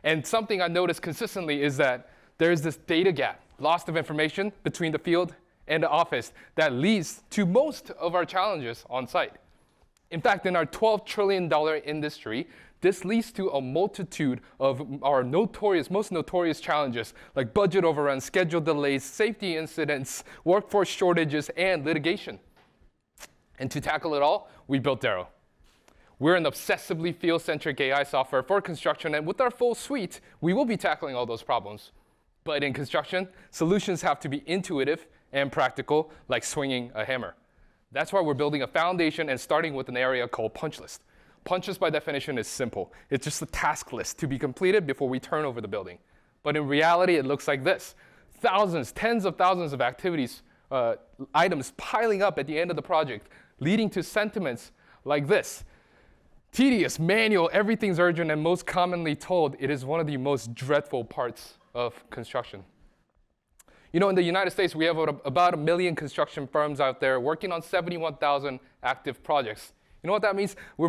And something I noticed consistently is that there is this data gap, loss of information between the field and the office that leads to most of our challenges on site. In fact, in our $12 trillion industry, this leads to a multitude of our most notorious challenges, like budget overruns, schedule delays, safety incidents, workforce shortages, and litigation. And to tackle it all, we built Darrow. We're an obsessively field-centric AI software for construction, and with our full suite, we will be tackling all those problems. But in construction, solutions have to be intuitive and practical, like swinging a hammer. That's why we're building a foundation and starting with an area called punch list. Punch list, by definition, is simple. It's just a task list to be completed before we turn over the building. But in reality, it looks like this. Thousands, tens of thousands of activities, items piling up at the end of the project, leading to sentiments like this. Tedious, manual, everything's urgent, and most commonly told, it is one of the most dreadful parts of construction. You know, in the United States, we have about 1 million construction firms out there working on 71,000 active projects. You know what that means? We're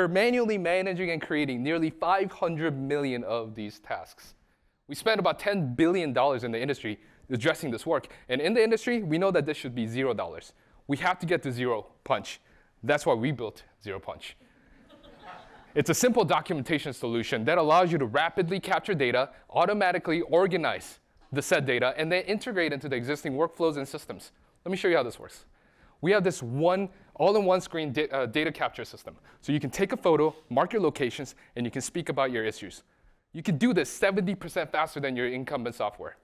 manually managing and creating nearly 500 million of these tasks. We spend about $10 billion in the industry addressing this work. And in the industry, we know that this should be $0. We have to get to zero punch. That's why we built Zero Punch. It's a simple documentation solution that allows you to rapidly capture data, automatically organize the said data, and then integrate into the existing workflows and systems. Let me show you how this works. We have this all-in-one screen data capture system. So you can take a photo, mark your locations, and you can speak about your issues. You can do this 70% faster than your incumbent software.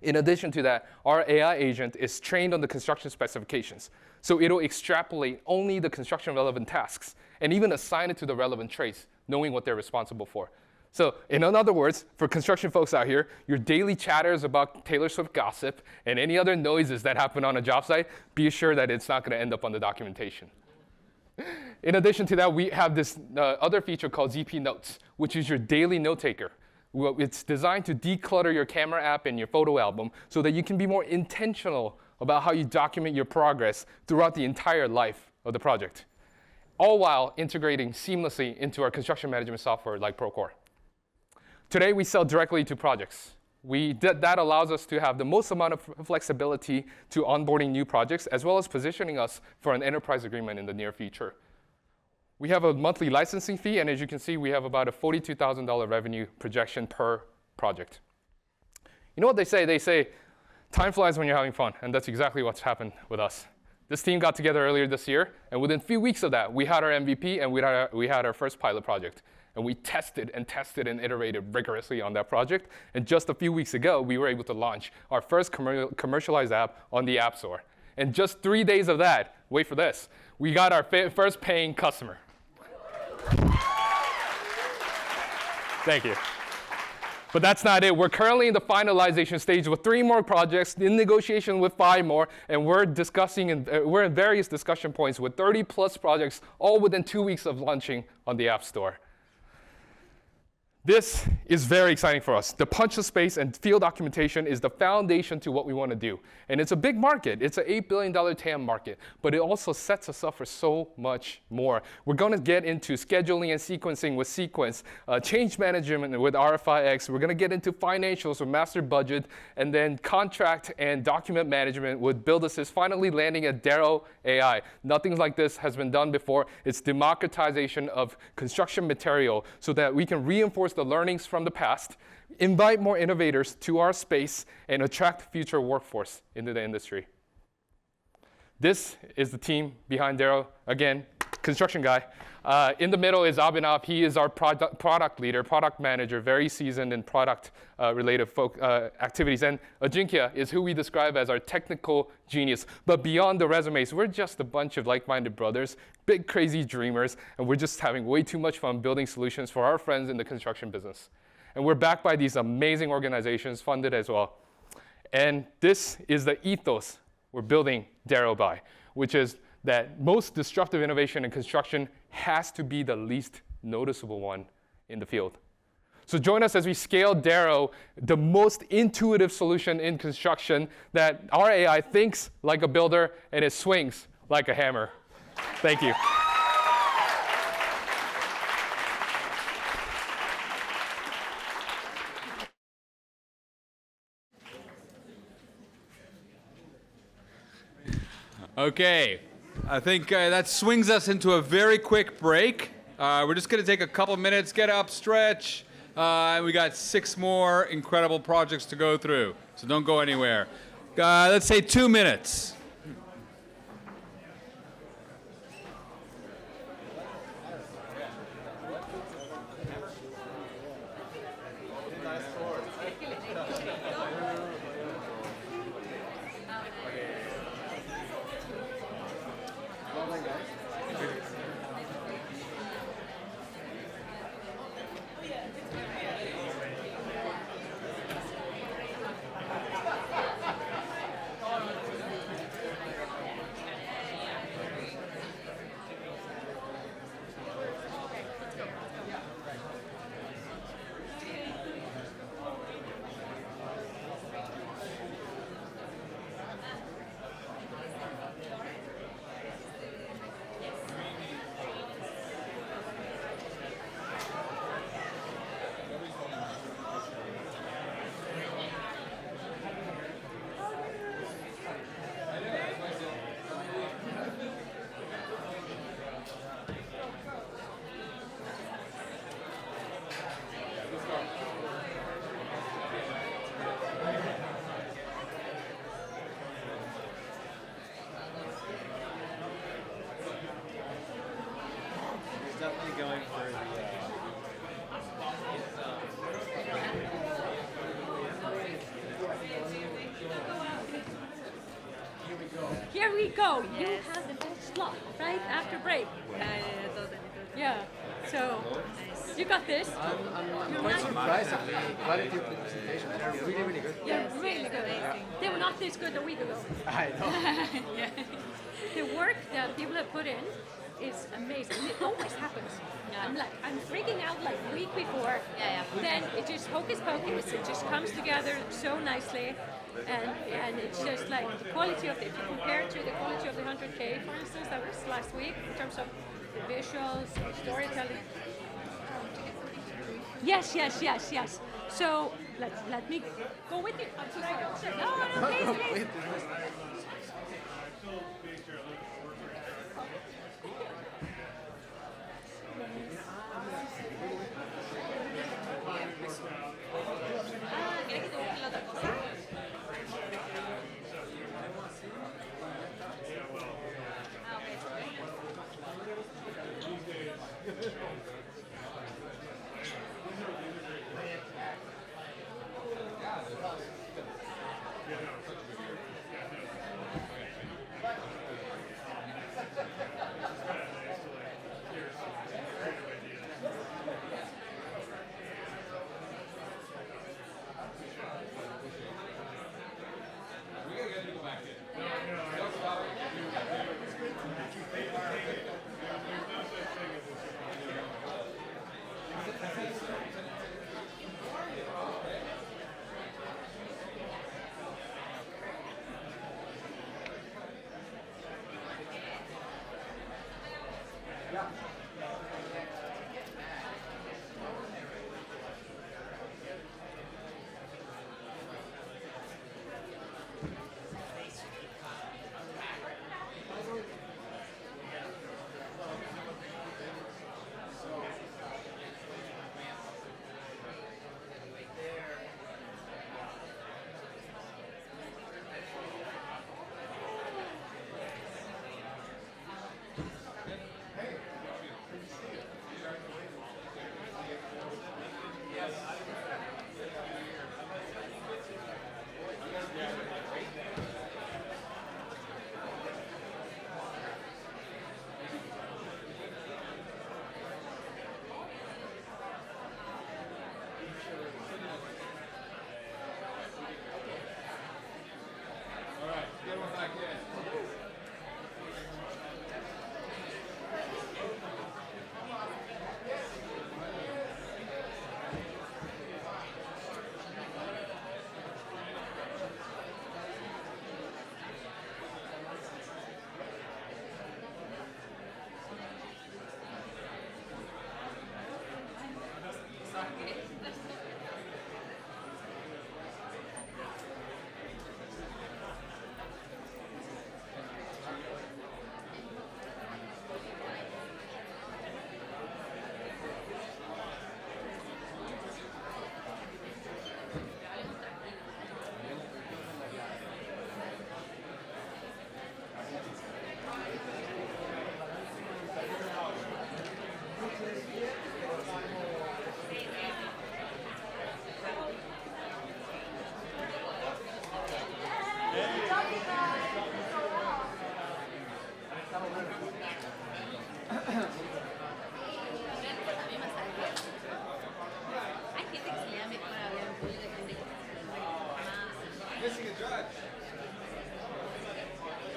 In addition to that, our AI agent is trained on the construction specifications. So it'll extrapolate only the construction relevant tasks and even assign it to the relevant trades, knowing what they're responsible for. So in other words, for construction folks out here, your daily chatters about Taylor Swift gossip and any other noises that happen on a job site, be assured that it's not going to end up on the documentation. In addition to that, we have this other feature called ZP Notes, which is your daily note taker. It's designed to declutter your camera app and your photo album so that you can be more intentional about how you document your progress throughout the entire life of the project, all while integrating seamlessly into our construction management software like Procore. Today, we sell directly to projects. That allows us to have the most amount of flexibility to onboarding new projects, as well as positioning us for an enterprise agreement in the near future. We have a monthly licensing fee, and as you can see, we have about a $42,000 revenue projection per project. You know what they say? They say, time flies when you're having fun, and that's exactly what's happened with us. This team got together earlier this year, and within a few weeks of that, we had our MVP, and we had our first pilot project. And we tested and iterated rigorously on that project. And just a few weeks ago, we were able to launch our first commercialized app on the App Store. And just 3 days of that, wait for this, we got our first paying customer. Thank you. But that's not it. We're currently in the finalization stage with 3 more projects, in negotiation with 5 more, and we're in various discussion points with 30+ projects, all within 2 weeks of launching on the App Store. This is very exciting for us. The punch list space and field documentation is the foundation to what we want to do. And it's a big market. It's an $8 billion TAM market, but it also sets us up for so much more. We're going to get into scheduling and sequencing with Sequence, change management with RFIX. We're going to get into financials with Master Budget, and then contract and document management with Build Assist, finally landing at Darrow AI. Nothing like this has been done before. It's democratization of construction material so that we can reinforce the learnings from the past, invite more innovators to our space, and attract future workforce into the industry. This is the team behind Darrow. Again, construction guy. In the middle is Abhinav. He is our product leader, product manager, very seasoned in product-related activities. And Ajinkya is who we describe as our technical genius. But beyond the resumes, we're just a bunch of like-minded brothers, big, crazy dreamers, and we're just having way too much fun building solutions for our friends in the construction business. And we're backed by these amazing organizations, funded as well. And this is the ethos we're building Darrow by, which is that most disruptive innovation in construction has to be the least noticeable one in the field. So join us as we scale Darrow, the most intuitive solution in construction, that our AI thinks like a builder and it swings like a hammer. Thank you. Okay, I think that swings us into a very quick break. We're just going to take a couple minutes, get up, stretch. And we got 6 more incredible projects to go through, so don't go anywhere. Let's say 2 minutes. Here we go. You have the next slot right after break. Yeah. So You got this. I'm quite surprised at the quality of the presentation. They're really, really good. Yeah, really good. They were not this good a week ago. I know. Yeah. The work that people have put in is amazing. It always happens. Yeah. I'm freaking out like a week before. Yeah. Then it just hocus pocus. It just comes together so nicely, and it's just like the quality of it. If you compare it to the quality of the 100K, for instance, that was last week in terms of the visuals, storytelling. Yes. So let me go with you. I'm so sorry. No, please.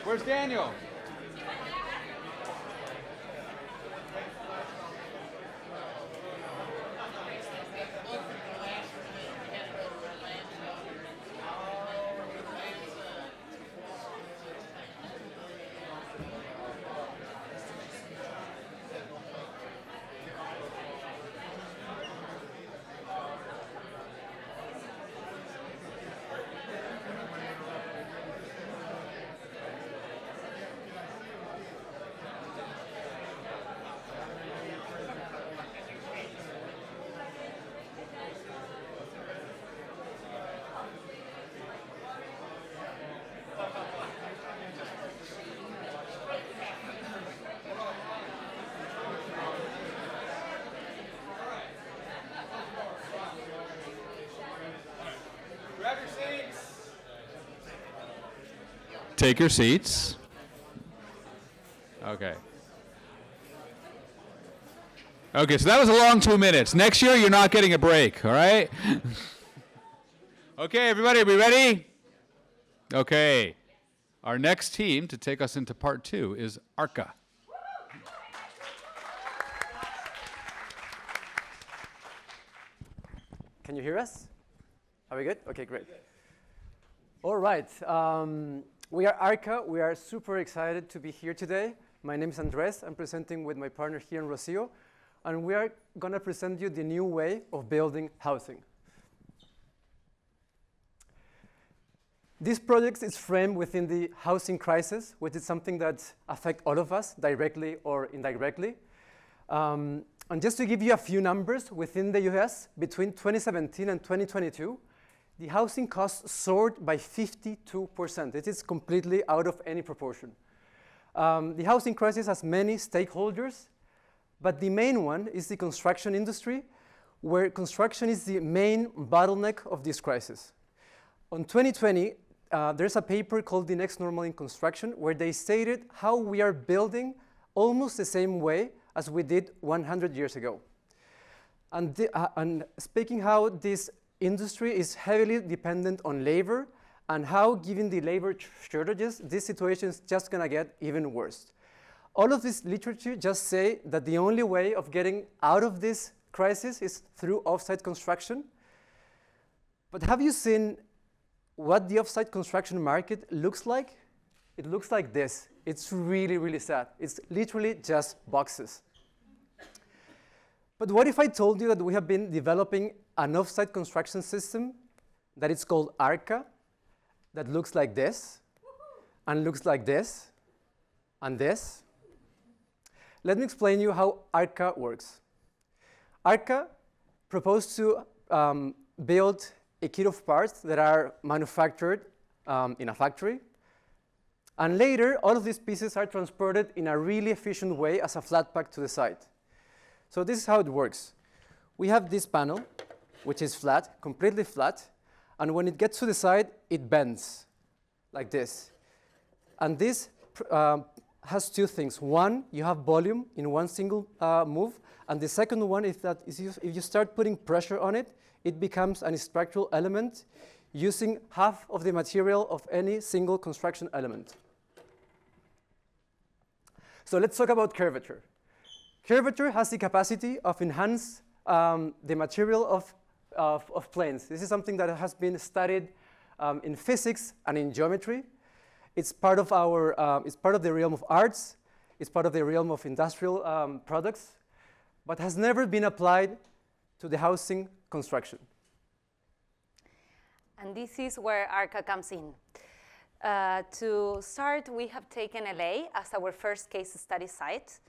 Where's Daniel? Take your seats. Okay. Okay, so that was a long 2 minutes. Next year, you're not getting a break, all right? Okay, everybody, are we ready? Okay. Our next team to take us into part 2 is ARCA. Can you hear us? Are we good? Okay, great. All right. We are ARCA. We are super excited to be here today. My name is Andres. I'm presenting with my partner here in Rocio. And we are going to present you the new way of building housing. This project is framed within the housing crisis, which is something that affects all of us, directly or indirectly. And just to give you a few numbers, within the US, between 2017 and 2022, the housing costs soared by 52%. It is completely out of any proportion. The housing crisis has many stakeholders, but the main one is the construction industry, where construction is the main bottleneck of this crisis. On 2020, there's a paper called The Next Normal in Construction, where they stated how we are building almost the same way as we did 100 years ago. And speaking how this industry is heavily dependent on labor, and how, given the labor shortages, this situation is just going to get even worse. All of this literature just say that the only way of getting out of this crisis is through off-site construction. But have you seen what the off-site construction market looks like? It looks like this. It's really, really sad. It's literally just boxes. But what if I told you that we have been developing an off-site construction system that is called ARCA, that looks like this, and looks like this, and this? Let me explain you how ARCA works. ARCA proposed to build a kit of parts that are manufactured in a factory. And later, all of these pieces are transported in a really efficient way as a flat pack to the site. So this is how it works. We have this panel, which is flat, completely flat. And when it gets to the side, it bends like this. And this has two things. One, you have volume in one single move. And the second one is that if you start putting pressure on it, it becomes a structural element using half of the material of any single construction element. So let's talk about curvature. Curvature has the capacity of enhance the material of planes. This is something that has been studied in physics and in geometry. It's part of it's part of the realm of arts. It's part of the realm of industrial products, but has never been applied to the housing construction. And this is where ARCA comes in. To start, we have taken LA as our first case study site.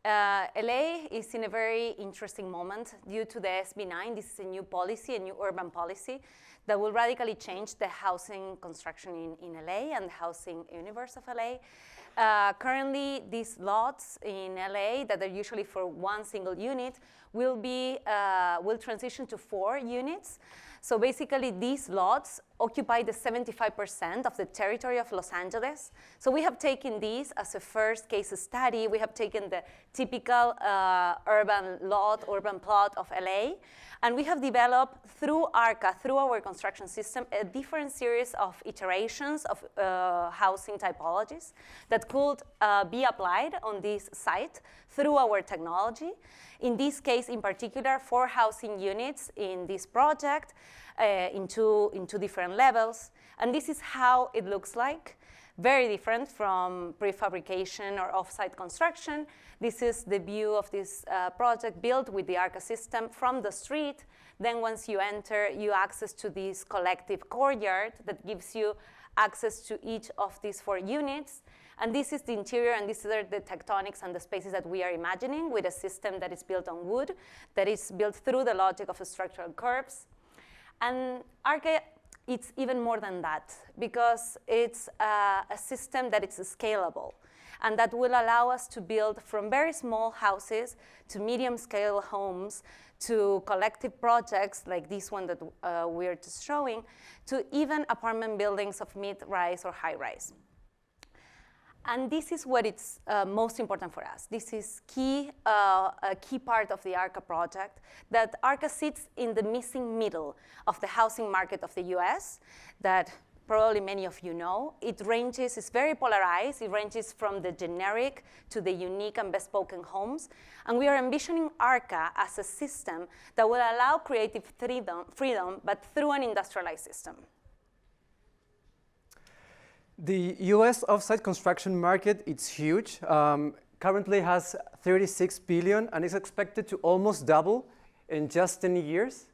LA is in a very interesting moment due to the SB9. This is a new policy, a new urban policy that will radically change the housing construction in LA and the housing universe of LA. Currently, these lots in LA that are usually for one single unit will transition to 4 units. So basically, these lots occupy the 75% of the territory of Los Angeles. So we have taken these as a first case study. We have taken the typical urban plot of LA, and we have developed through ARCA, through our construction system, a different series of iterations of housing typologies that could be applied on this site through our technology. In this case, in particular, 4 housing units in this project in two different levels. And this is how it looks like. Very different from prefabrication or off-site construction. This is the view of this project built with the ARCA system from the street. Then once you enter, you access to this collective courtyard that gives you access to each of these 4 units. And this is the interior, and these are the tectonics and the spaces that we are imagining with a system that is built on wood, that is built through the logic of structural curves. And ARCA, it's even more than that, because it's a system that is scalable, and that will allow us to build from very small houses to medium-scale homes to collective projects like this one that we're just showing, to even apartment buildings of mid-rise or high-rise. And this is what it's most important for us. This is a key part of the ARCA project, that ARCA sits in the missing middle of the housing market of the US that probably many of you know. It's very polarized. It ranges from the generic to the unique and bespoke homes. And we are envisioning ARCA as a system that will allow creative freedom, but through an industrialized system. The US offsite construction market, it's huge. Currently has 36 billion and is expected to almost double in just 10 years.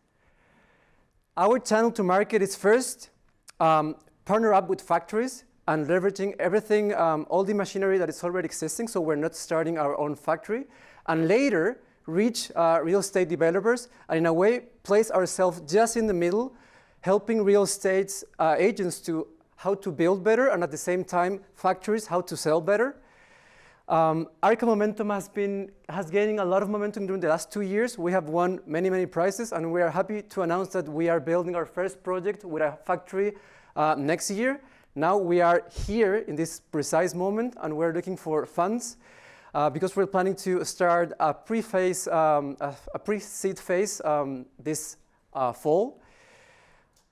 Our channel to market is first, partner up with factories and leveraging everything, all the machinery that is already existing, so we're not starting our own factory. And later, reach real estate developers and in a way, place ourselves just in the middle, helping real estate agents to how to build better, and at the same time, factories, how to sell better. ARCA momentum has gaining a lot of momentum during the last 2 years. We have won many, many prizes, and we are happy to announce that we are building our first project with a factory next year. Now we are here in this precise moment, and we're looking for funds because we're planning to start a pre-seed phase this fall.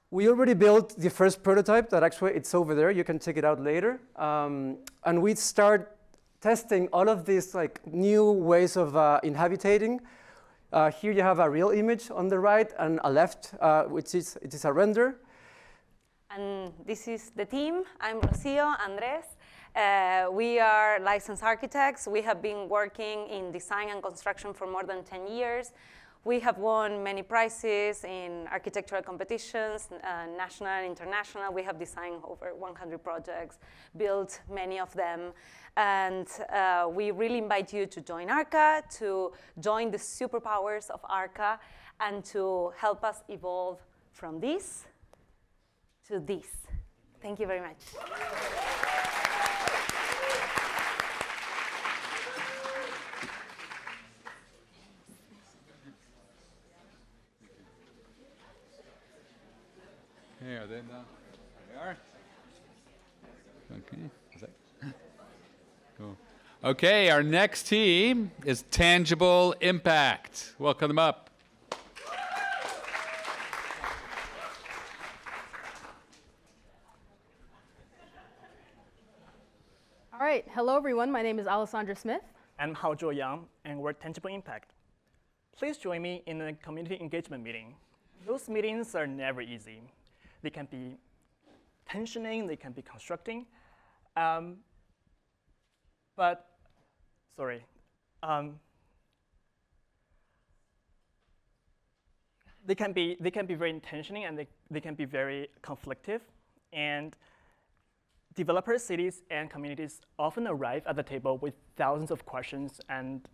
We already built the first prototype that actually it's over there. You can check it out later. And we start testing all of these like new ways of inhabiting. Here you have a real image on the right and a left, it is a render. And this is the team. I'm Rocio, Andres. We are licensed architects. We have been working in design and construction for more than 10 years. We have won many prizes in architectural competitions, national and international. We have designed over 100 projects, built many of them. And we really invite you to join ARCA, to join the superpowers of ARCA, and to help us evolve from this to this. Thank you very much. Here, then, there we are. Okay, is that? Cool. Okay, our next team is Tangible Impact. Welcome them up. All right, hello everyone. My name is Alessandra Smith. I'm Haozhou Yang, and we're Tangible Impact. Please join me in a community engagement meeting. Those meetings are never easy. They can be tensioning, they can be constructing, they can be very tensioning, and they can be very conflictive. And developers, cities, and communities often arrive at the table with thousands of questions and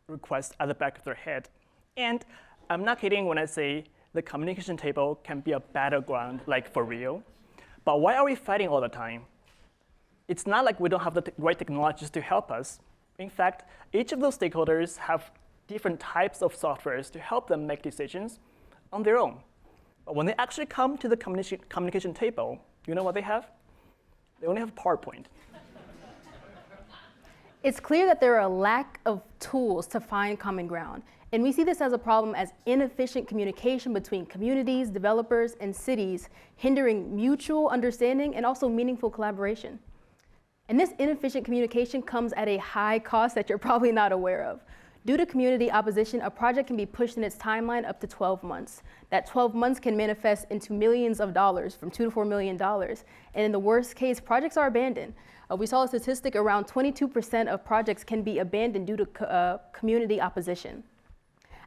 requests at the back of their head. And I'm not kidding when I say the communication table can be a battleground, like for real. But why are we fighting all the time? It's not like we don't have the right technologies to help us. In fact, each of those stakeholders have different types of softwares to help them make decisions on their own. But when they actually come to the communication table, you know what they have? They only have PowerPoint. It's clear that there are a lack of tools to find common ground. And we see this as a problem as inefficient communication between communities, developers, and cities, hindering mutual understanding and also meaningful collaboration. And this inefficient communication comes at a high cost that you're probably not aware of. Due to community opposition, a project can be pushed in its timeline up to 12 months. That 12 months can manifest into millions of dollars, from $2 to $4 million. And in the worst case, projects are abandoned. We saw a statistic around 22% of projects can be abandoned due to community opposition.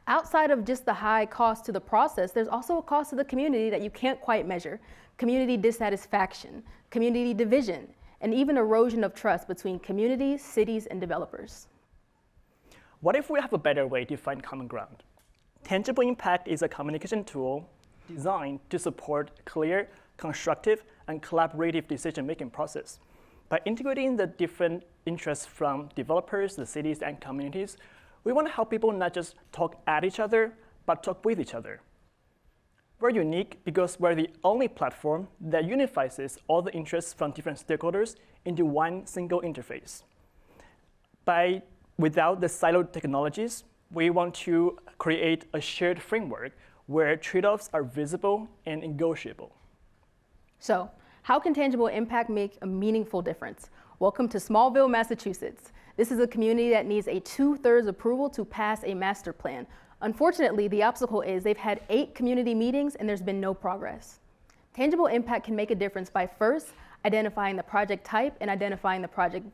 Outside of just the high cost to the process, there's also a cost to the community that you can't quite measure. Community dissatisfaction, community division, and even erosion of trust between communities, cities, and developers. What if we have a better way to find common ground? Tangible Impact is a communication tool designed to support clear, constructive, and collaborative decision-making process. By integrating the different interests from developers, the cities, and communities, we want to help people not just talk at each other, but talk with each other. We're unique because we're the only platform that unifies all the interests from different stakeholders into one single interface. Without the siloed technologies, we want to create a shared framework where trade-offs are visible and negotiable. So, how can tangible impact make a meaningful difference? Welcome to Smallville, Massachusetts. This is a community that needs a 2/3 approval to pass a master plan. Unfortunately, the obstacle is they've had 8 community meetings and there's been no progress. Tangible impact can make a difference by first identifying the project type and identifying the project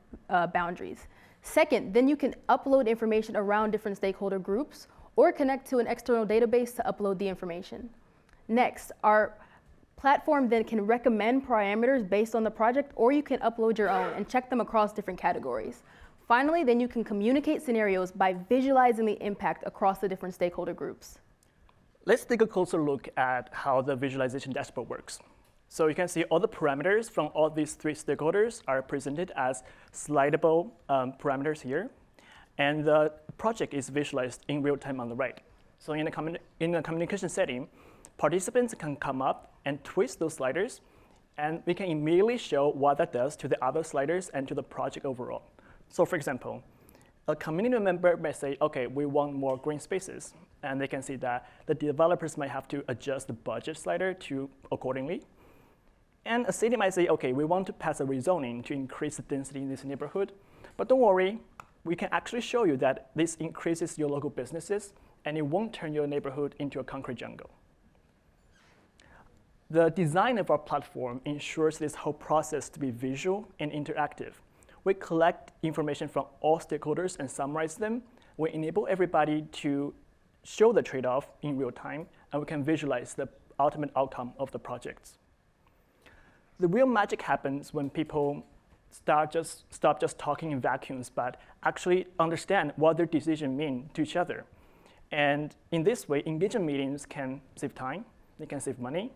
boundaries. Second, then you can upload information around different stakeholder groups or connect to an external database to upload the information. Next, our platform then can recommend parameters based on the project, or you can upload your own and check them across different categories. Finally, then you can communicate scenarios by visualizing the impact across the different stakeholder groups. Let's take a closer look at how the visualization dashboard works. So you can see all the parameters from all these 3 stakeholders are presented as slidable parameters here. And the project is visualized in real time on the right. So in a communication setting, participants can come up and twist those sliders, and we can immediately show what that does to the other sliders and to the project overall. So for example, a community member may say, okay, we want more green spaces. And they can see that the developers might have to adjust the budget slider accordingly. And a city might say, okay, we want to pass a rezoning to increase the density in this neighborhood. But don't worry, we can actually show you that this increases your local businesses and it won't turn your neighborhood into a concrete jungle. The design of our platform ensures this whole process to be visual and interactive. We collect information from all stakeholders and summarize them. We enable everybody to show the trade-off in real time, and we can visualize the ultimate outcome of the projects. The real magic happens when people stop just talking in vacuums, but actually understand what their decisions mean to each other. And in this way, engagement meetings can save time, they can save money,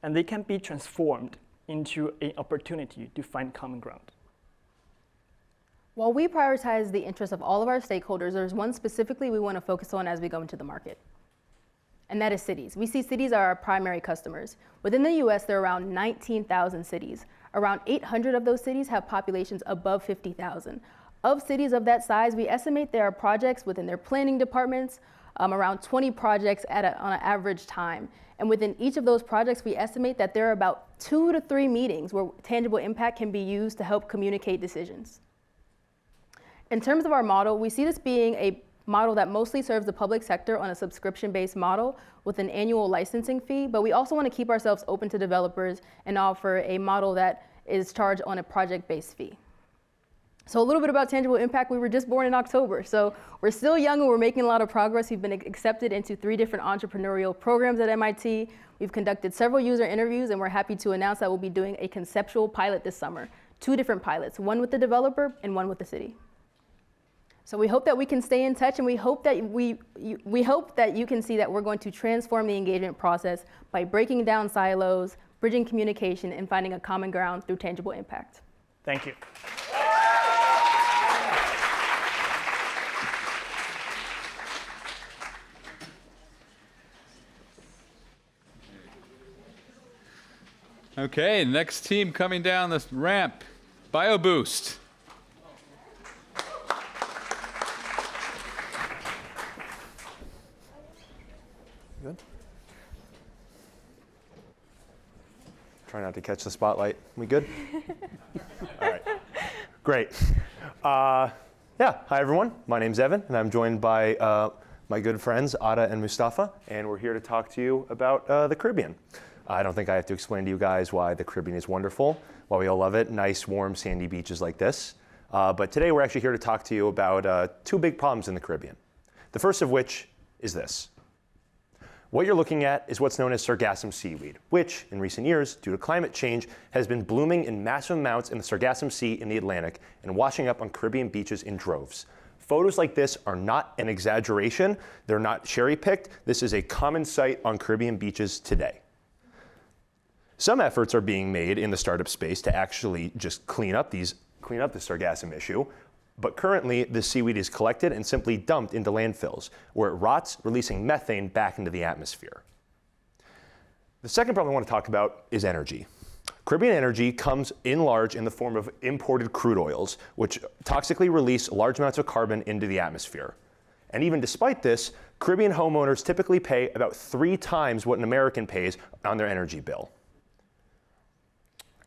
and they can be transformed into an opportunity to find common ground. While we prioritize the interests of all of our stakeholders, there's one specifically we want to focus on as we go into the market, and that is cities. We see cities are our primary customers. Within the US, there are around 19,000 cities. Around 800 of those cities have populations above 50,000. Of cities of that size, we estimate there are projects within their planning departments, around 20 projects on an average time. And within each of those projects, we estimate that there are about 2 to 3 meetings where tangible impact can be used to help communicate decisions. In terms of our model, we see this being a model that mostly serves the public sector on a subscription-based model with an annual licensing fee, but we also want to keep ourselves open to developers and offer a model that is charged on a project-based fee. So a little bit about tangible impact. We were just born in October, so we're still young and we're making a lot of progress. We've been accepted into 3 different entrepreneurial programs at MIT. We've conducted several user interviews, and we're happy to announce that we'll be doing a conceptual pilot this summer. 2 different pilots, one with the developer and one with the city. So we hope that we can stay in touch, and we hope that we hope that you can see that we're going to transform the engagement process by breaking down silos, bridging communication, and finding a common ground through tangible impact. Thank you. Okay, next team coming down this ramp, BioBoost. Good. Try not to catch the spotlight. We good? All right. Great. Yeah. Hi, everyone. My name's Evan, and I'm joined by my good friends, Ada and Mustafa, and we're here to talk to you about the Caribbean. I don't think I have to explain to you guys why the Caribbean is wonderful, why we all love it, nice, warm, sandy beaches like this. But today we're actually here to talk to you about 2 big problems in the Caribbean. The first of which is this. What you're looking at is what's known as sargassum seaweed, which, in recent years, due to climate change, has been blooming in massive amounts in the Sargassum Sea in the Atlantic and washing up on Caribbean beaches in droves. Photos like this are not an exaggeration. They're not cherry-picked. This is a common sight on Caribbean beaches today. Some efforts are being made in the startup space to actually just clean up the sargassum issue. But currently, the seaweed is collected and simply dumped into landfills, where it rots, releasing methane back into the atmosphere. The second problem I want to talk about is energy. Caribbean energy comes in large in the form of imported crude oils, which toxically release large amounts of carbon into the atmosphere. And even despite this, Caribbean homeowners typically pay about 3 times what an American pays on their energy bill.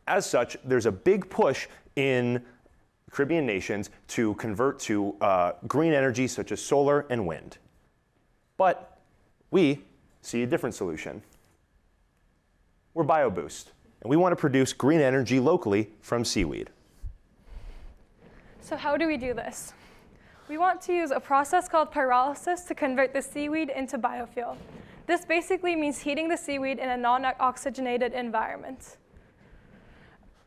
As such, there's a big push in Caribbean nations to convert to green energy such as solar and wind. But we see a different solution. We're BioBoost, and we want to produce green energy locally from seaweed. So how do we do this? We want to use a process called pyrolysis to convert the seaweed into biofuel. This basically means heating the seaweed in a non-oxygenated environment.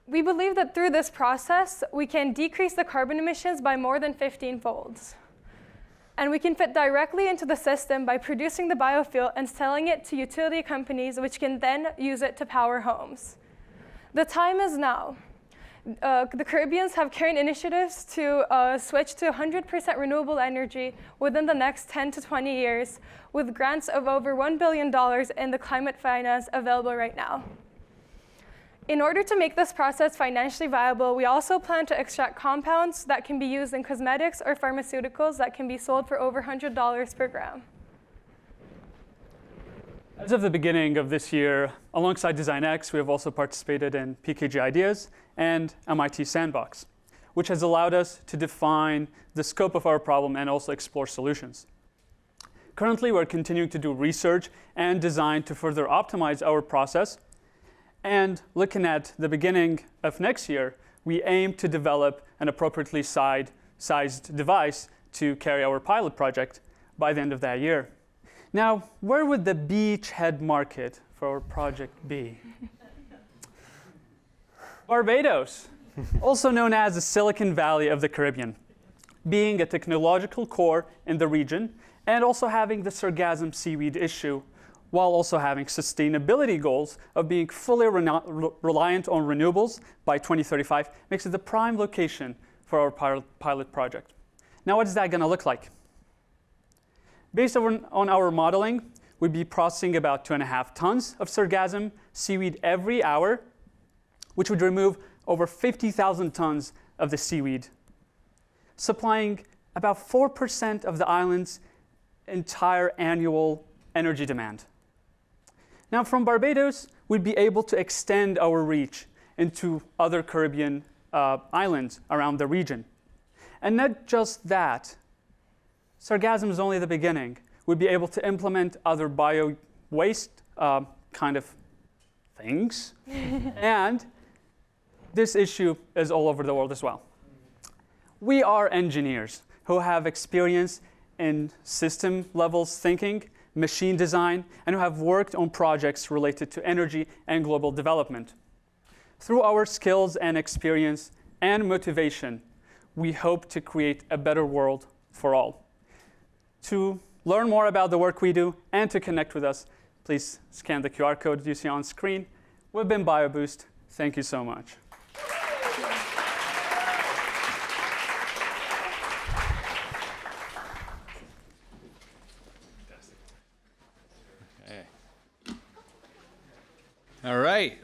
We believe that through this process, we can decrease the carbon emissions by more than 15-folds. And we can fit directly into the system by producing the biofuel and selling it to utility companies, which can then use it to power homes. The time is now. The Caribbeans have current initiatives to switch to 100% renewable energy within the next 10 to 20 years, with grants of over $1 billion in the climate finance available right now. In order to make this process financially viable, we also plan to extract compounds that can be used in cosmetics or pharmaceuticals that can be sold for over $100 per gram. As of the beginning of this year, alongside MITdesignX, we have also participated in PKG Ideas and MIT Sandbox, which has allowed us to define the scope of our problem and also explore solutions. Currently, we're continuing to do research and design to further optimize our process. And looking at the beginning of next year, we aim to develop an appropriately sized device to carry our pilot project by the end of that year. Now, where would the beachhead market for our project be? Barbados, also known as the Silicon Valley of the Caribbean, being a technological core in the region and also having the sargassum seaweed issue, while also having sustainability goals of being fully reliant on renewables by 2035, makes it the prime location for our pilot project. Now, what is that going to look like? Based on our modeling, we'd be processing about 2.5 tons of sargassum seaweed every hour, which would remove over 50,000 tons of the seaweed, supplying about 4% of the island's entire annual energy demand. Now, from Barbados, we'd be able to extend our reach into other Caribbean islands around the region. And not just that, sargassum is only the beginning. We'd be able to implement other bio-waste kind of things. And this issue is all over the world as well. We are engineers who have experience in system levels thinking, machine design, and who have worked on projects related to energy and global development. Through our skills and experience and motivation, we hope to create a better world for all. To learn more about the work we do and to connect with us, please scan the QR code you see on screen. We've been BioBoost. Thank you so much. All right.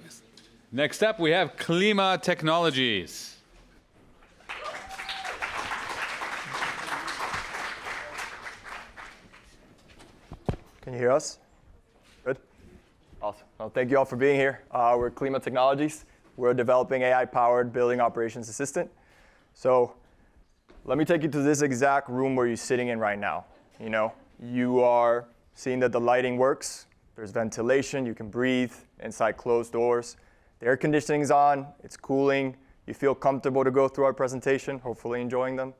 Next up, we have Klima Technologies. Can you hear us? Good? Awesome. Well, thank you all for being here. We're Klima Technologies. We're developing AI-powered building operations assistant. So let me take you to this exact room where you're sitting in right now. You are seeing that the lighting works. There's ventilation. You can breathe inside closed doors. The air conditioning's on. It's cooling. You feel comfortable to go through our presentation, hopefully enjoying them.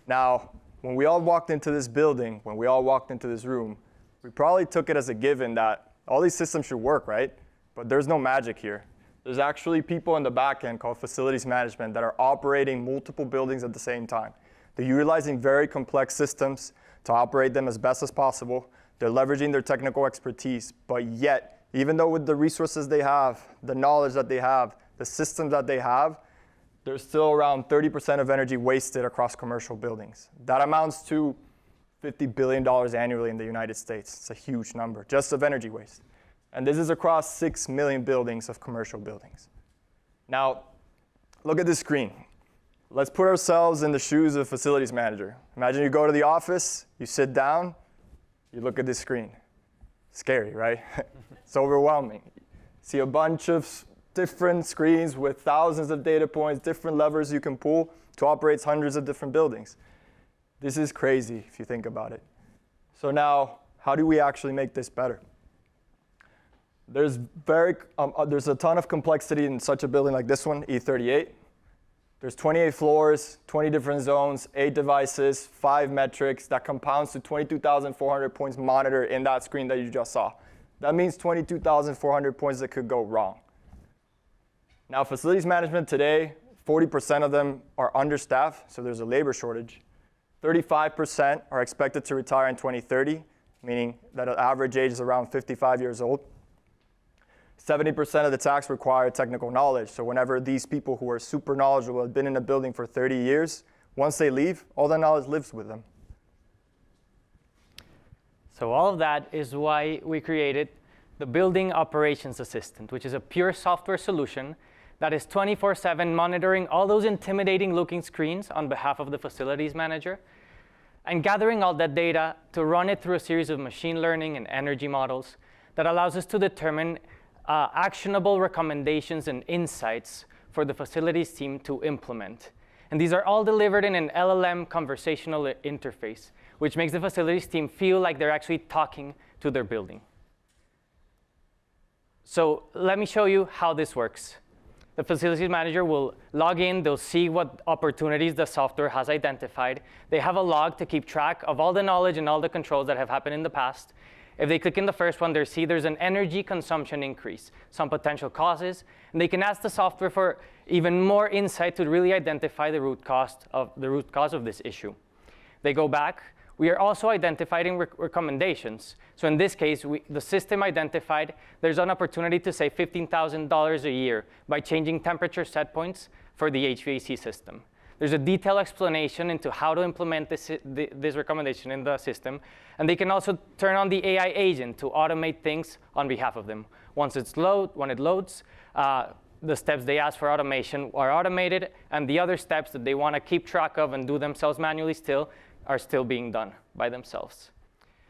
Now, when we all walked into this building, when we all walked into this room, we probably took it as a given that all these systems should work, right? But there's no magic here. There's actually people in the back end called facilities management that are operating multiple buildings at the same time. They're utilizing very complex systems to operate them as best as possible. They're leveraging their technical expertise, but yet, even though with the resources they have, the knowledge that they have, the systems that they have, there's still around 30% of energy wasted across commercial buildings. That amounts to $50 billion annually in the United States. It's a huge number, just of energy waste. And this is across 6 million buildings of commercial buildings. Now, look at this screen. Let's put ourselves in the shoes of a facilities manager. Imagine you go to the office, you sit down, you look at this screen. Scary, right? It's overwhelming. See a bunch of different screens with thousands of data points, different levers you can pull to operate hundreds of different buildings. This is crazy if you think about it. So now, how do we actually make this better? There's a ton of complexity in such a building like this one, E38. There's 28 floors, 20 different zones, 8 devices, 5 metrics. That compounds to 22,400 points monitored in that screen that you just saw. That means 22,400 points that could go wrong. Now, facilities management today, 40% of them are understaffed, so there's a labor shortage. 35% are expected to retire in 2030, meaning that the average age is around 55 years old. 70% of the tasks require technical knowledge. So whenever these people who are super knowledgeable have been in a building for 30 years, once they leave, all that knowledge lives with them. So all of that is why we created the Building Operations Assistant, which is a pure software solution that is 24/7 monitoring all those intimidating looking screens on behalf of the facilities manager and gathering all that data to run it through a series of machine learning and energy models that allows us to determine actionable recommendations and insights for the facilities team to implement. And these are all delivered in an LLM conversational interface, which makes the facilities team feel like they're actually talking to their building. So let me show you how this works. The facilities manager will log in, they'll see what opportunities the software has identified. They have a log to keep track of all the knowledge and all the controls that have happened in the past. If they click in the first one, they see there's an energy consumption increase, some potential causes, and they can ask the software for even more insight to really identify the root cause of this issue. They go back. We are also identifying recommendations. So in this case, the system identified there's an opportunity to save $15,000 a year by changing temperature set points for the HVAC system. There's a detailed explanation into how to implement this recommendation in the system. And they can also turn on the AI agent to automate things on behalf of them. When it loads, the steps they ask for automation are automated, and the other steps that they want to keep track of and do themselves manually are still being done by themselves.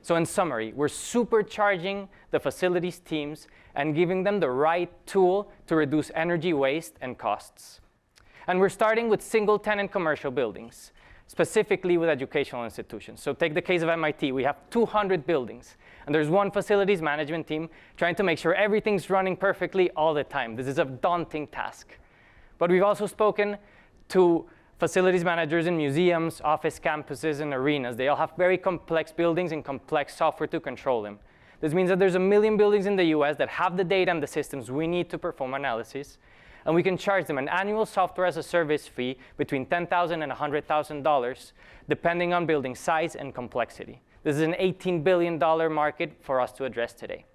So in summary, we're supercharging the facilities teams and giving them the right tool to reduce energy waste and costs. And we're starting with single-tenant commercial buildings, specifically with educational institutions. So take the case of MIT. We have 200 buildings, and there's one facilities management team trying to make sure everything's running perfectly all the time. This is a daunting task. But we've also spoken to facilities managers in museums, office campuses, and arenas. They all have very complex buildings and complex software to control them. This means that there's 1 million buildings in the US that have the data and the systems we need to perform analysis. And we can charge them an annual software as a service fee between $10,000 and $100,000, depending on building size and complexity. This is an $18 billion market for us to address today.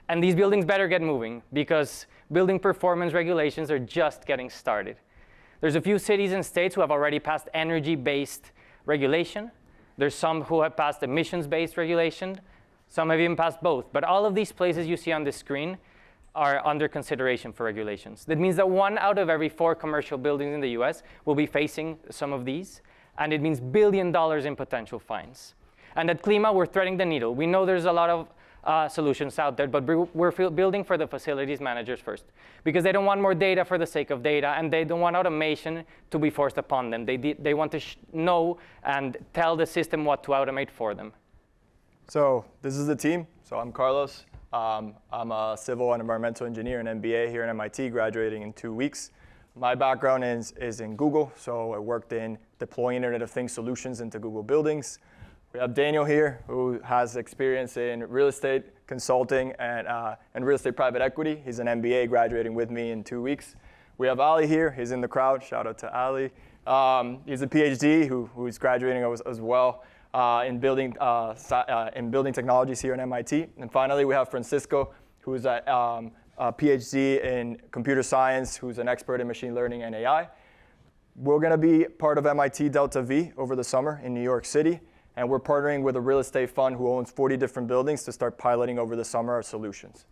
And these buildings better get moving, because building performance regulations are just getting started. There's a few cities and states who have already passed energy-based regulation. There's some who have passed emissions-based regulation. Some have even passed both. But all of these places you see on this screen are under consideration for regulations. That means that 1 out of every 4 commercial buildings in the US will be facing some of these, and it means $1 billion in potential fines. And at Klima, we're threading the needle. We know there's a lot of solutions out there, but we're building for the facilities managers first, because they don't want more data for the sake of data, and they don't want automation to be forced upon them. They want to know and tell the system what to automate for them. So this is the team. So I'm Carlos. I'm a civil and environmental engineer and MBA here at MIT, graduating in 2 weeks. My background is in Google, so I worked in deploying Internet of Things solutions into Google buildings. We have Daniel here, who has experience in real estate consulting and real estate private equity. He's an MBA, graduating with me in 2 weeks. We have Ali here. He's in the crowd. Shout out to Ali. He's a PhD who's graduating as well. In building technologies here at MIT. And finally, we have Francisco, who's a PhD in computer science, who's an expert in machine learning and AI. We're going to be part of MIT Delta V over the summer in New York City. And we're partnering with a real estate fund who owns 40 different buildings to start piloting over the summer our solutions.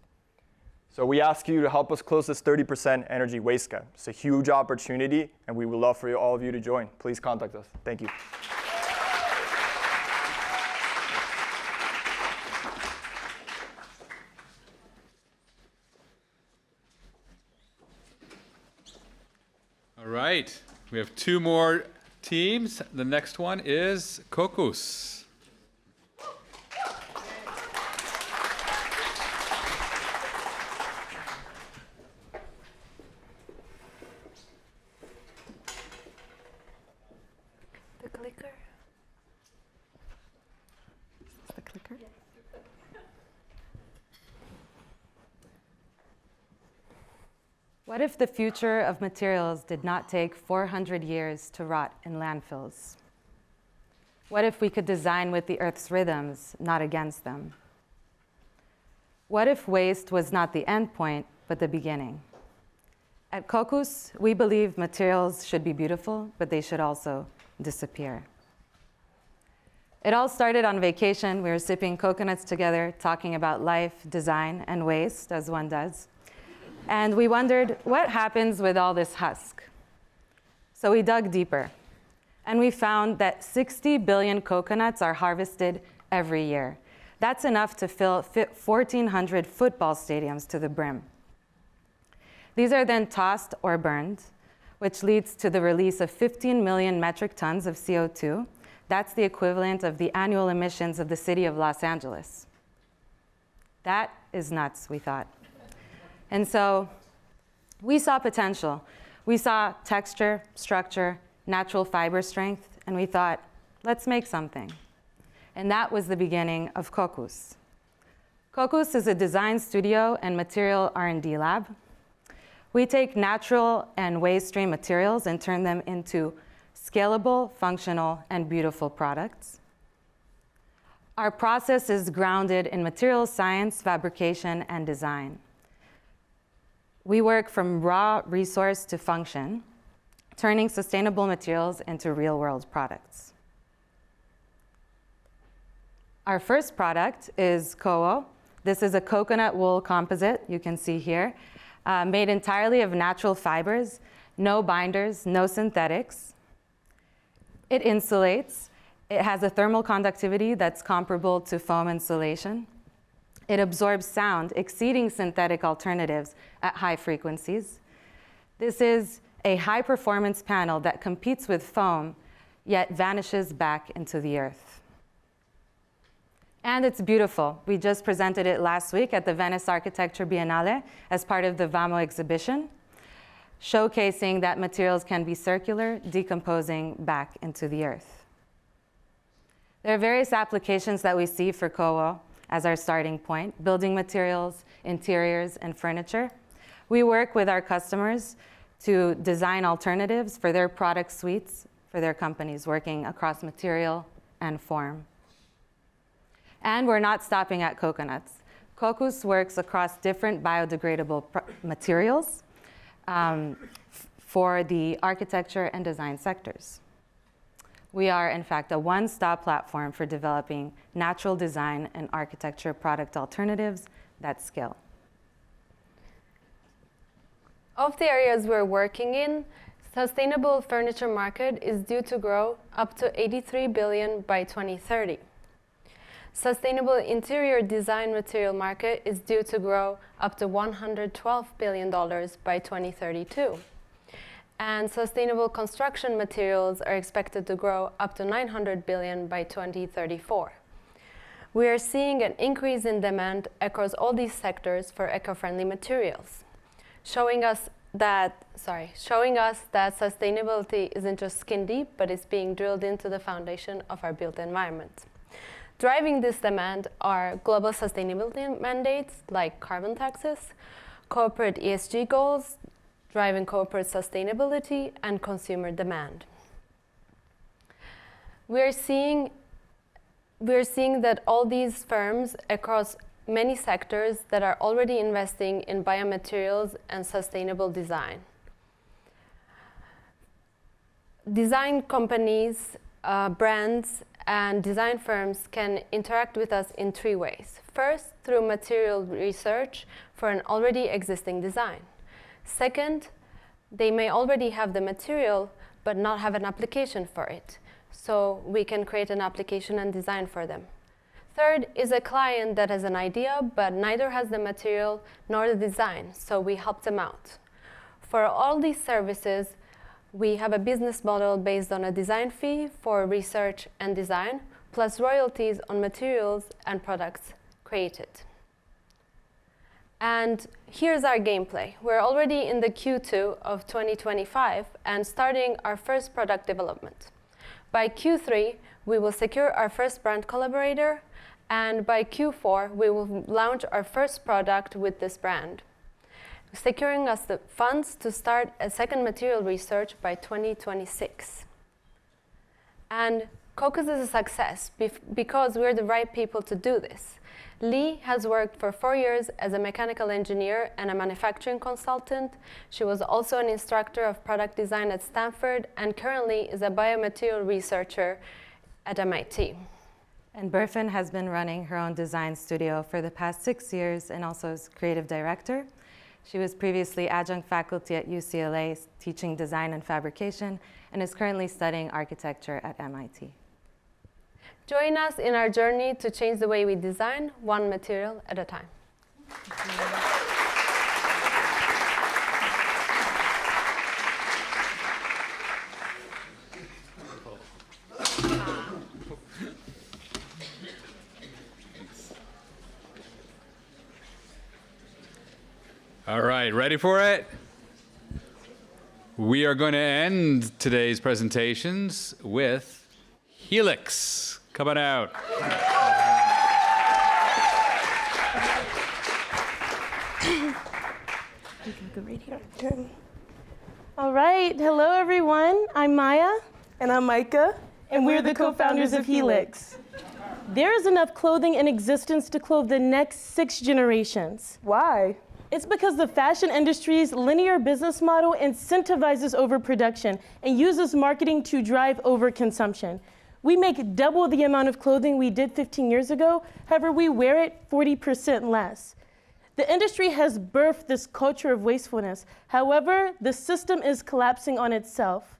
So we ask you to help us close this 30% energy waste gap. It's a huge opportunity, and we would love for all of you to join. Please contact us. Thank you. All right, we have 2 more teams. The next one is Cocos. The clicker. Is the clicker? What if the future of materials did not take 400 years to rot in landfills? What if we could design with the Earth's rhythms, not against them? What if waste was not the end point, but the beginning? At Cocos, we believe materials should be beautiful, but they should also disappear. It all started on vacation. We were sipping coconuts together, talking about life, design, and waste, as one does. And we wondered, what happens with all this husk? So we dug deeper, and we found that 60 billion coconuts are harvested every year. That's enough to fill 1,400 football stadiums to the brim. These are then tossed or burned, which leads to the release of 15 million metric tons of CO2. That's the equivalent of the annual emissions of the city of Los Angeles. That is nuts, we thought. And so we saw potential. We saw texture, structure, natural fiber strength, and we thought, let's make something. And that was the beginning of Cocos. Cocos is a design studio and material R&D lab. We take natural and waste stream materials and turn them into scalable, functional, and beautiful products. Our process is grounded in materials science, fabrication, and design. We work from raw resource to function, turning sustainable materials into real-world products. Our first product is Kowo. This is a coconut wool composite, you can see here, made entirely of natural fibers, no binders, no synthetics. It insulates. It has a thermal conductivity that's comparable to foam insulation. It absorbs sound exceeding synthetic alternatives at high frequencies. This is a high-performance panel that competes with foam, yet vanishes back into the earth. And it's beautiful. We just presented it last week at the Venice Architecture Biennale as part of the VAMO exhibition, showcasing that materials can be circular, decomposing back into the earth. There are various applications that we see for Kowo as our starting point: building materials, interiors, and furniture. We work with our customers to design alternatives for their product suites for their companies, working across material and form. And we're not stopping at coconuts. Cocos works across different biodegradable materials for the architecture and design sectors. We are, in fact, a one-stop platform for developing natural design and architecture product alternatives that scale. Of the areas we're working in, sustainable furniture market is due to grow up to 83 billion by 2030. Sustainable interior design material market is due to grow up to $112 billion by 2032. And sustainable construction materials are expected to grow up to 900 billion by 2034. We are seeing an increase in demand across all these sectors for eco-friendly materials, showing us that sustainability isn't just skin deep, but it's being drilled into the foundation of our built environment. Driving this demand are global sustainability mandates like carbon taxes, corporate ESG goals, driving corporate sustainability, and consumer demand. We're seeing that all these firms across many sectors that are already investing in biomaterials and sustainable design. Design companies, brands, and design firms can interact with us in 3 ways. First, through material research for an already existing design. Second, they may already have the material but not have an application for it, so we can create an application and design for them. Third is a client that has an idea but neither has the material nor the design, so we help them out. For all these services, we have a business model based on a design fee for research and design, plus royalties on materials and products created. And here's our gameplay. We're already in the Q2 of 2025 and starting our first product development. By Q3, we will secure our first brand collaborator, and by Q4, we will launch our first product with this brand, securing us the funds to start a second material research by 2026. And Cocos is a success because we're the right people to do this. Lee has worked for 4 years as a mechanical engineer and a manufacturing consultant. She was also an instructor of product design at Stanford and currently is a biomaterial researcher at MIT. And Burfin has been running her own design studio for the past 6 years and also as creative director. She was previously adjunct faculty at UCLA teaching design and fabrication and is currently studying architecture at MIT. Join us in our journey to change the way we design, one material at a time. All right, ready for it? We are going to end today's presentations with Helix. Come on out. All right, hello everyone. I'm Maya. And I'm Micah. And we're the co-founders of Helix. There is enough clothing in existence to clothe the next 6 generations. Why? It's because the fashion industry's linear business model incentivizes overproduction and uses marketing to drive overconsumption. We make double the amount of clothing we did 15 years ago, however, we wear it 40% less. The industry has birthed this culture of wastefulness. However, the system is collapsing on itself.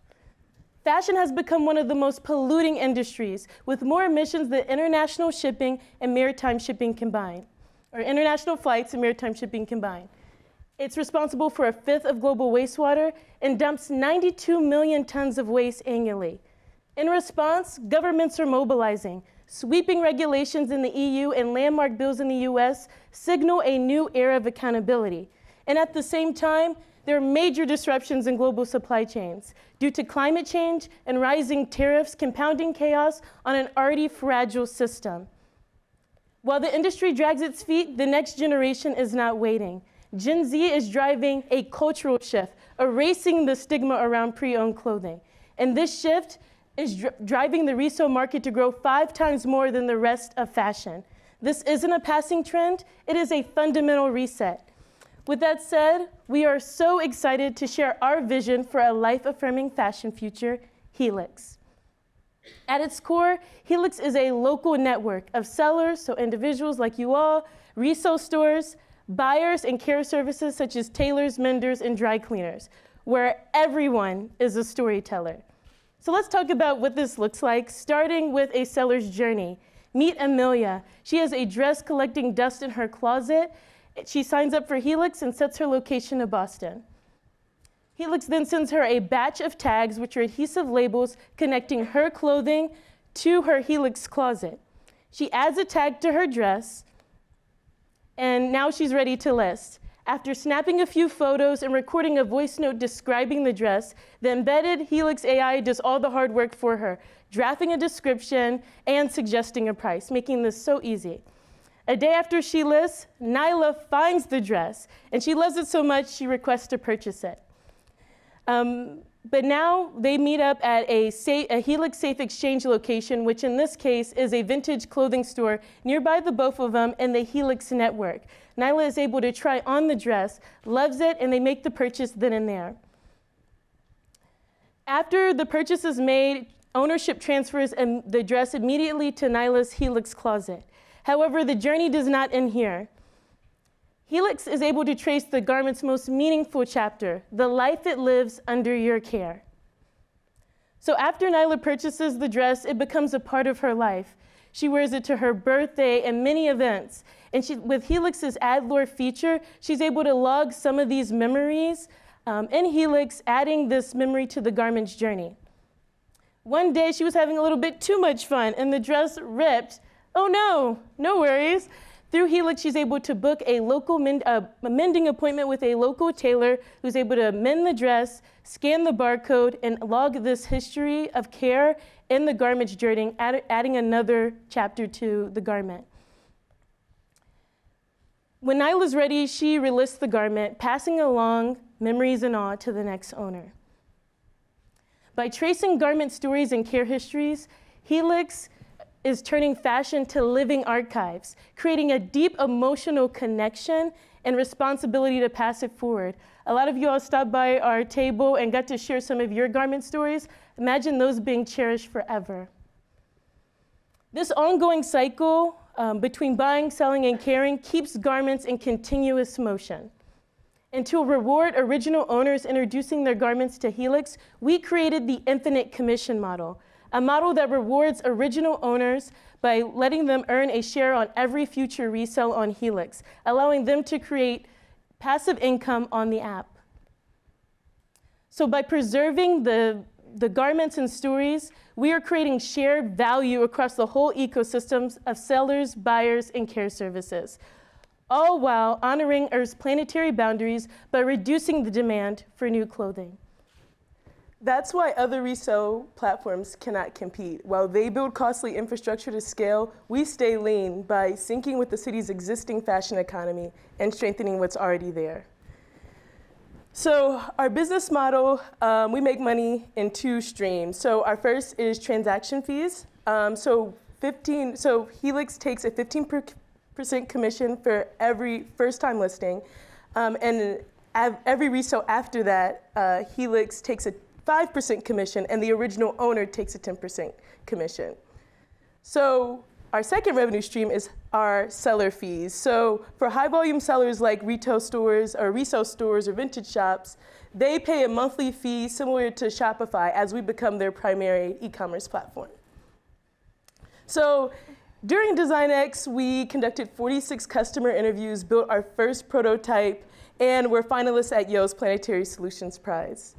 Fashion has become one of the most polluting industries, with more emissions than international shipping and maritime shipping combined, or international flights and maritime shipping combined. It's responsible for 1/5 of global wastewater and dumps 92 million tons of waste annually. In response, governments are mobilizing. Sweeping regulations in the EU and landmark bills in the US signal a new era of accountability. And at the same time, there are major disruptions in global supply chains due to climate change and rising tariffs, compounding chaos on an already fragile system. While the industry drags its feet, the next generation is not waiting. Gen Z is driving a cultural shift, erasing the stigma around pre-owned clothing. And this shift is driving the resale market to grow 5 times more than the rest of fashion. This isn't a passing trend, it is a fundamental reset. With that said, we are so excited to share our vision for a life-affirming fashion future, Helix. At its core, Helix is a local network of sellers, so individuals like you all, resale stores, buyers, and care services such as tailors, menders, and dry cleaners, where everyone is a storyteller. So let's talk about what this looks like, starting with a seller's journey. Meet Amelia. She has a dress collecting dust in her closet. She signs up for Helix and sets her location to Boston. Helix then sends her a batch of tags, which are adhesive labels connecting her clothing to her Helix closet. She adds a tag to her dress, and now she's ready to list. After snapping a few photos and recording a voice note describing the dress, the embedded Helix AI does all the hard work for her, drafting a description and suggesting a price, making this so easy. A day after she lists, Nyla finds the dress, and she loves it so much she requests to purchase it. But now they meet up at a Helix Safe Exchange location, which in this case is a vintage clothing store nearby the both of them in the Helix network. Nyla is able to try on the dress, loves it, and they make the purchase then and there. After the purchase is made, Ownership transfers the dress immediately to Nyla's Helix closet. However, the journey does not end here. Helix is able to trace the garment's most meaningful chapter, the life it lives under your care. So after Nyla purchases the dress, it becomes a part of her life. She wears it to her birthday and many events. And with Helix's Add Lore feature, she's able to log some of these memories in Helix, adding this memory to the garment's journey. One day she was having a little bit too much fun and the dress ripped. Oh no, no worries. Through Helix, she's able to book a local mending appointment with a local tailor who's able to mend the dress, scan the barcode, and log this history of care in the garment's journey, adding another chapter to the garment. When Nyla's ready, she relists the garment, passing along memories and awe to the next owner. By tracing garment stories and care histories, Helix is turning fashion to living archives, creating a deep emotional connection and responsibility to pass it forward. A lot of you all stopped by our table and got to share some of your garment stories. Imagine those being cherished forever. This ongoing cycle between buying, selling, and caring keeps garments in continuous motion. And to reward original owners introducing their garments to Helix, we created the Infinite Commission model, a model that rewards original owners by letting them earn a share on every future resale on Helix, allowing them to create passive income on the app. So by preserving the garments and stories, we are creating shared value across the whole ecosystems of sellers, buyers, and care services, all while honoring Earth's planetary boundaries by reducing the demand for new clothing. That's why other resale platforms cannot compete. While they build costly infrastructure to scale, we stay lean by syncing with the city's existing fashion economy and strengthening what's already there. So our business model, we make money in two streams. So our first is transaction fees. So Helix takes a 15% commission for every first-time listing. And every resale after that, Helix takes a 5% commission, and the original owner takes a 10% commission. So our second revenue stream is our seller fees. So for high volume sellers like retail stores or resale stores or vintage shops, they pay a monthly fee similar to Shopify as we become their primary e-commerce platform. So during DesignX, we conducted 46 customer interviews, built our first prototype, and we're finalists at Yale's Planetary Solutions Prize.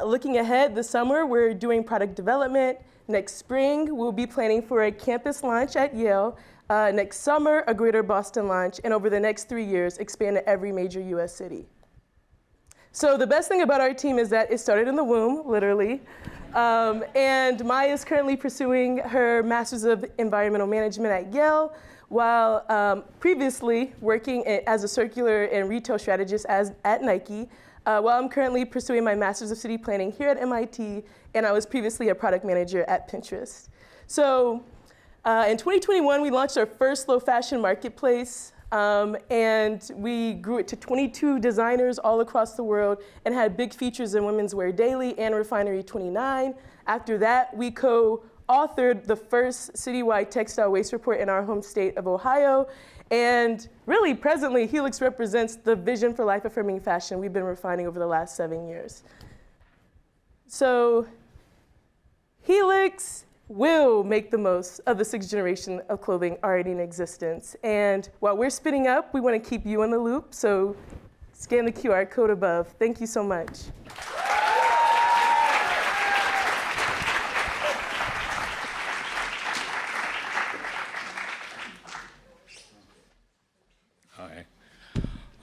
Looking ahead this summer, we're doing product development. Next spring, we'll be planning for a campus launch at Yale. Next summer, a Greater Boston launch. And over the next 3 years, expand to every major US city. So the best thing about our team is that it started in the womb, literally. And Maya is currently pursuing her Master's of Environmental Management at Yale, while previously working as a circular and retail strategist at Nike. While I'm currently pursuing my Master's of City Planning here at MIT, and I was previously a product manager at Pinterest. So in 2021, we launched our first low fashion marketplace, and we grew it to 22 designers all across the world and had big features in Women's Wear Daily and Refinery 29. After that, we co-authored the first citywide textile waste report in our home state of Ohio. And really, presently, Helix represents the vision for life-affirming fashion we've been refining over the last 7 years. So Helix will make the most of the 6th generation of clothing already in existence. And while we're spinning up, we want to keep you in the loop. So scan the QR code above. Thank you so much.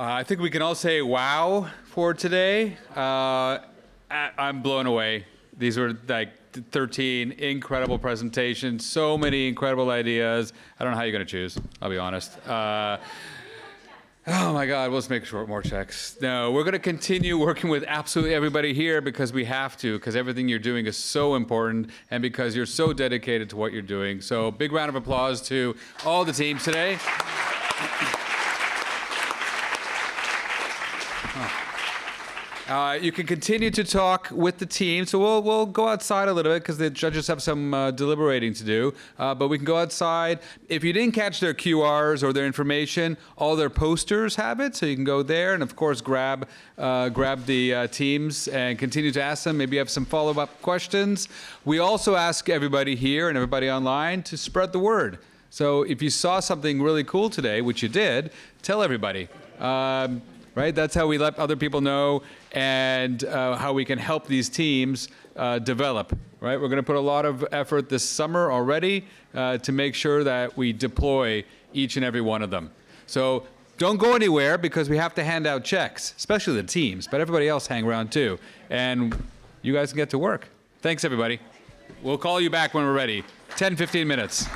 I think we can all say wow for today. I'm blown away. These were like 13 incredible presentations, so many incredible ideas. I don't know how you're going to choose, I'll be honest. Oh my God, let's make more checks. No, we're going to continue working with absolutely everybody here because we have to, because everything you're doing is so important and because you're so dedicated to what you're doing. So big round of applause to all the teams today. You can continue to talk with the team. So we'll go outside a little bit because the judges have some deliberating to do. But we can go outside. If you didn't catch their QRs or their information, all their posters have it. So you can go there and, of course, grab the teams and continue to ask them. Maybe you have some follow-up questions. We also ask everybody here and everybody online to spread the word. So if you saw something really cool today, which you did, tell everybody. Right? That's how we let other people know and how we can help these teams develop. Right? We're going to put a lot of effort this summer already to make sure that we deploy each and every one of them. So don't go anywhere because we have to hand out checks, especially the teams, but everybody else hang around too. And you guys can get to work. Thanks, everybody. We'll call you back when we're ready. 10, 15 minutes.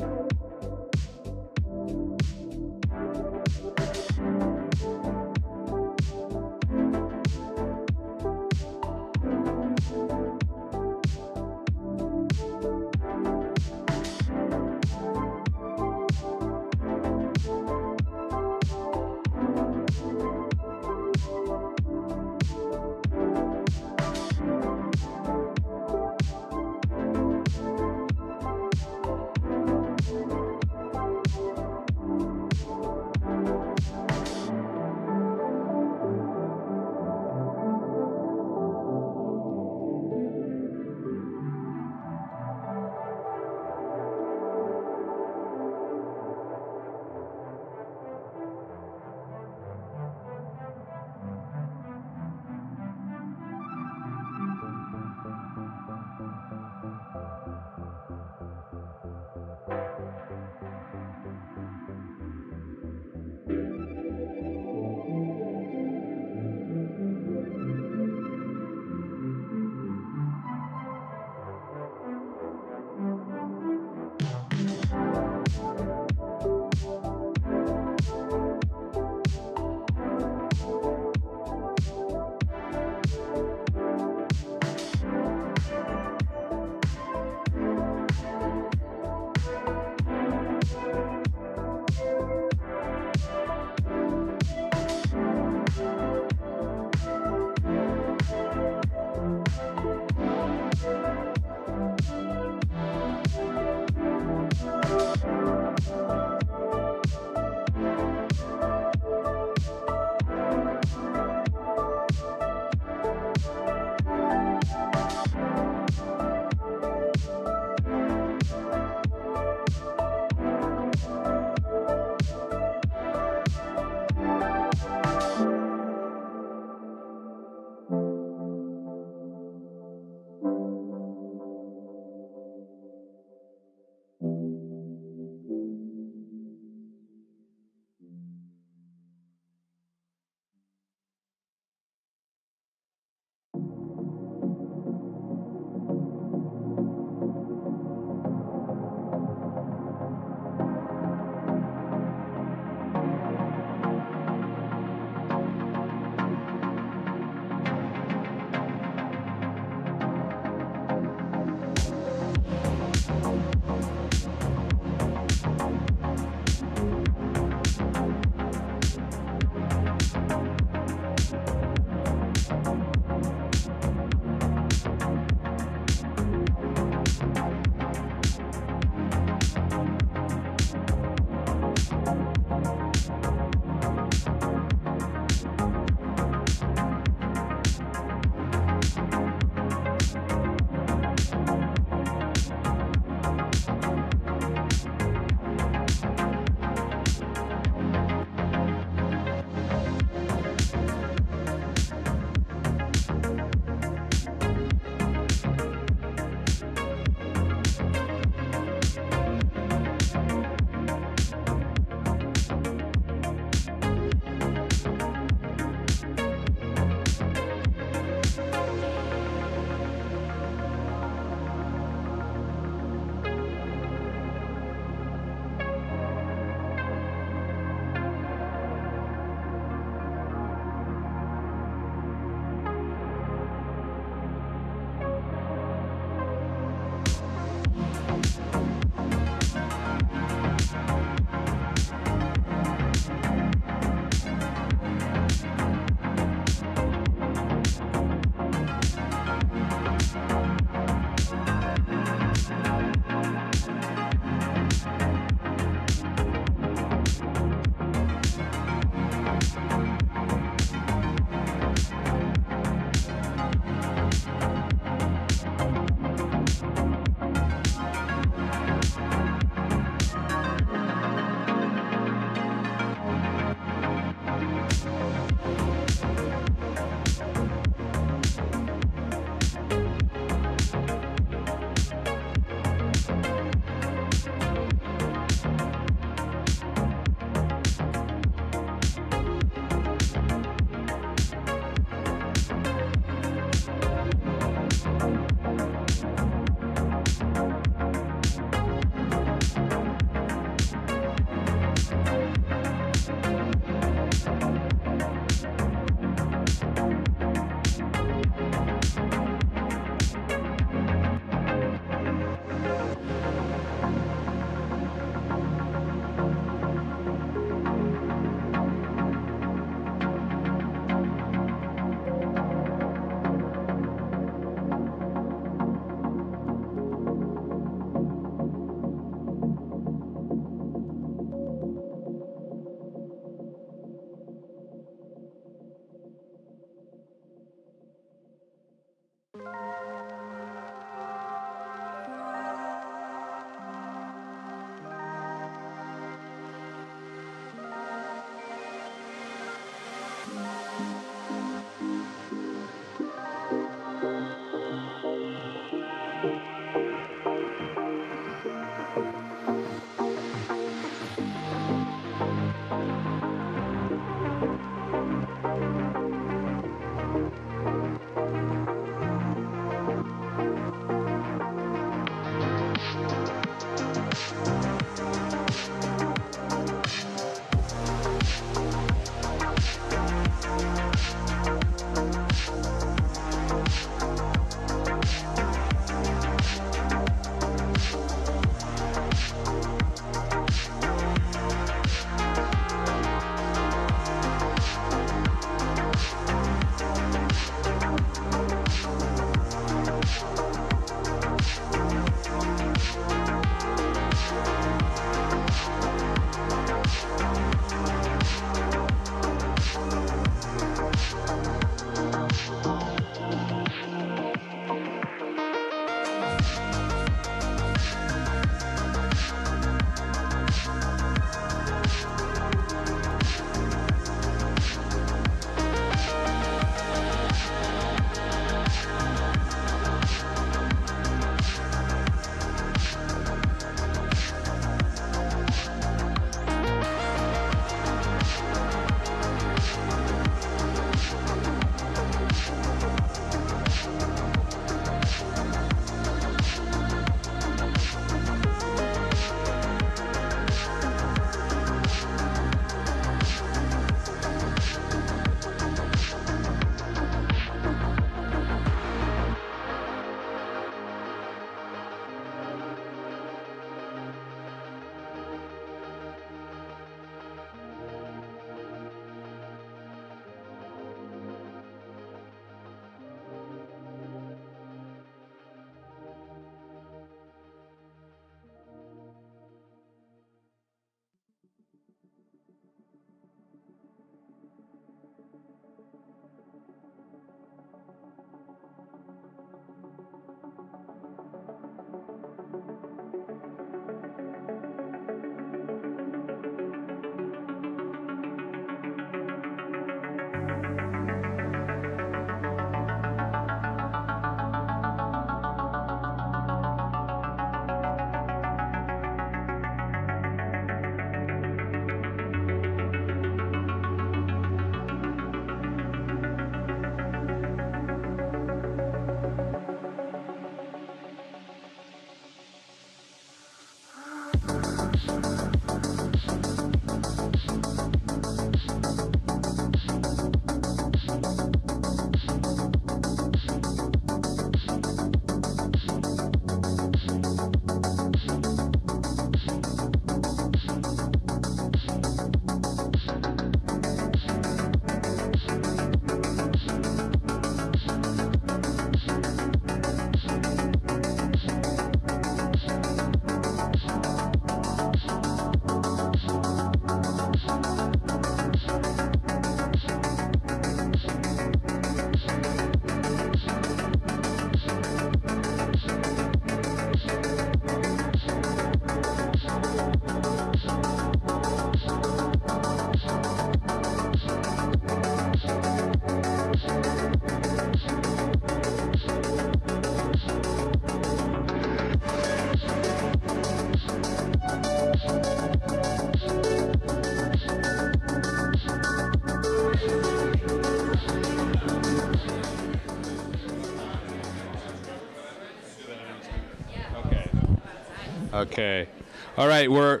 Okay. All right, we're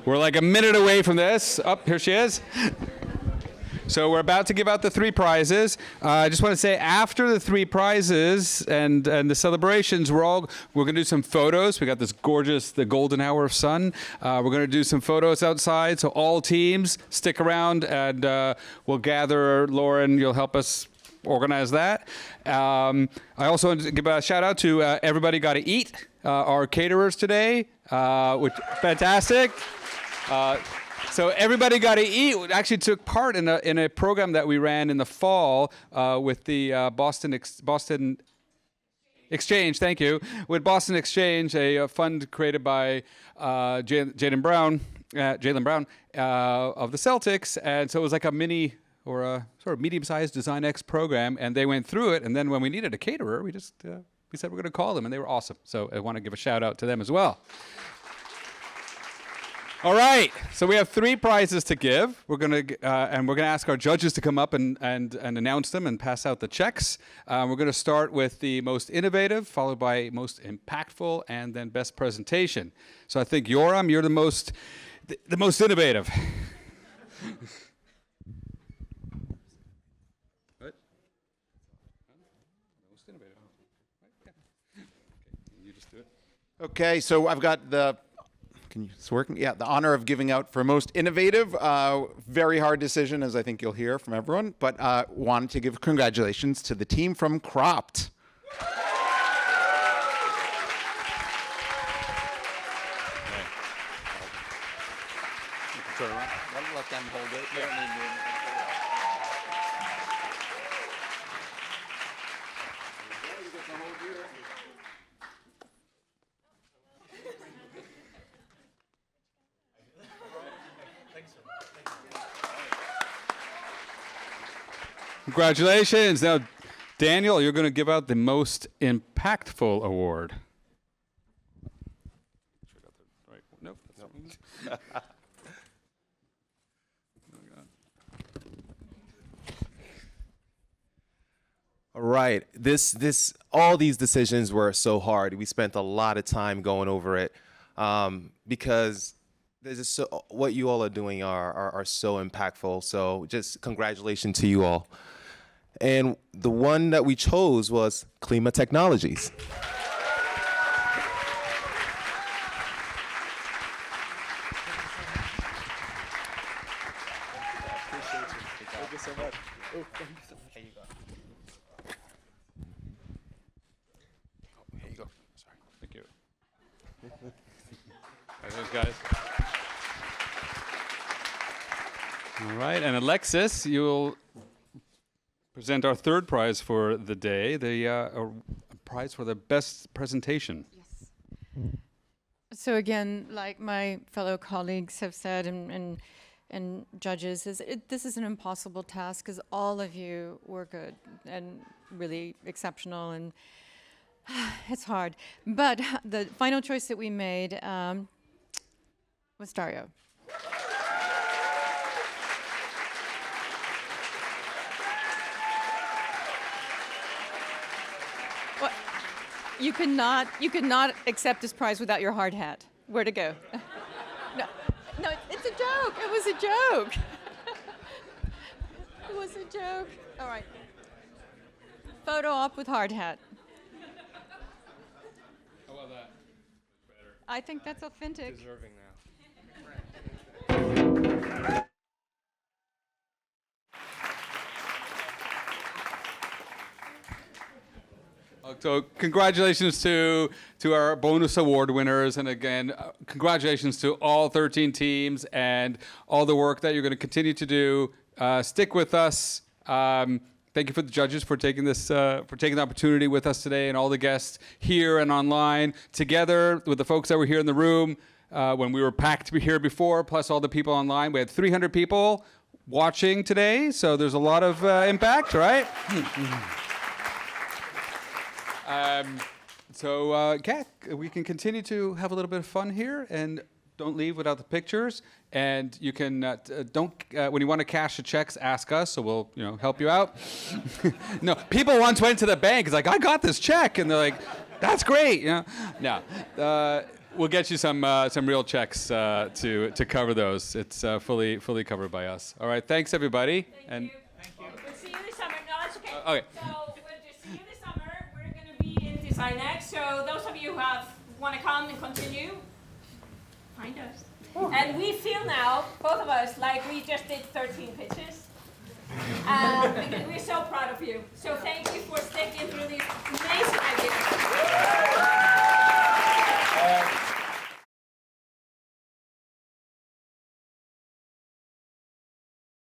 like a minute away from this. Up, here she is. So we're about to give out the 3 prizes. I just want to say after the 3 prizes and the celebrations, we're going to do some photos. We got this gorgeous, the golden hour of sun. We're going to do some photos outside. So all teams stick around and we'll gather. Lauren, you'll help us organize that. I also want to give a shout out to Everybody Gotta Eat, our caterers today, which fantastic. So Everybody Gotta Eat actually took part in a program that we ran in the fall with the Boston Exchange. Thank you. With Boston Exchange, a fund created by Jaylen Brown of the Celtics, and so it was like a mini. or a sort of medium-sized DesignX program, and they went through it. And then when we needed a caterer, we just we said we're going to call them, and they were awesome. So I want to give a shout out to them as well. All right, so we have 3 prizes to give. We're going to ask our judges to come up and announce them and pass out the checks. We're going to start with the most innovative, followed by most impactful, and then best presentation. So I think Yoram, you're the most innovative. What? Most innovative. Okay. You just do it. Okay, so I've got the. It's working? Yeah, the honor of giving out for most innovative. Very hard decision, as I think you'll hear from everyone, but wanted to give congratulations to the team from Cropped. Let them hold it. They don't need me. Congratulations. Now, Daniel, you're going to give out the most impactful award. Nope. All right. All these decisions were so hard. We spent a lot of time going over it because what you all are doing are so impactful. So just congratulations to you all. And the one that we chose was Klima Technologies. Thank you so much. Oh, thank you so much. Here you go. Here you go. Sorry. Thank you. Thanks, guys. All right, and Alexis, you'll present our 3rd prize for the day, the prize for the best presentation. Yes. So again, like my fellow colleagues have said and judges, this is an impossible task because all of you were good and really exceptional, and it's hard. But the final choice that we made was Dario. What? You could not accept this prize without your hard hat. Where to go? No, it's a joke. It was a joke. It was a joke. All right. Photo op with hard hat. How about that? I think that's authentic. Deserving now. So congratulations to our bonus award winners, and again, congratulations to all 13 teams and all the work that you're going to continue to do. Stick with us. Thank you for the judges for taking the opportunity with us today, and all the guests here and online, together with the folks that were here in the room when we were packed here before, plus all the people online. We had 300 people watching today, so there's a lot of impact, right? We can continue to have a little bit of fun here, and don't leave without the pictures. And you can when you want to cash the checks, ask us, so we'll help you out. No, people once went to the bank. It's like, I got this check, and they're like, that's great. No, we'll get you some real checks to cover those. It's fully covered by us. All right, thanks everybody. Thank you. We'll see you this summer. No, it's okay. Okay. So we'll just see you this summer. We're going to be in DesignX. So those of you who want to come and continue, find us. And we feel now, both of us, like we just did 13 pitches. Because we're so proud of you. So thank you for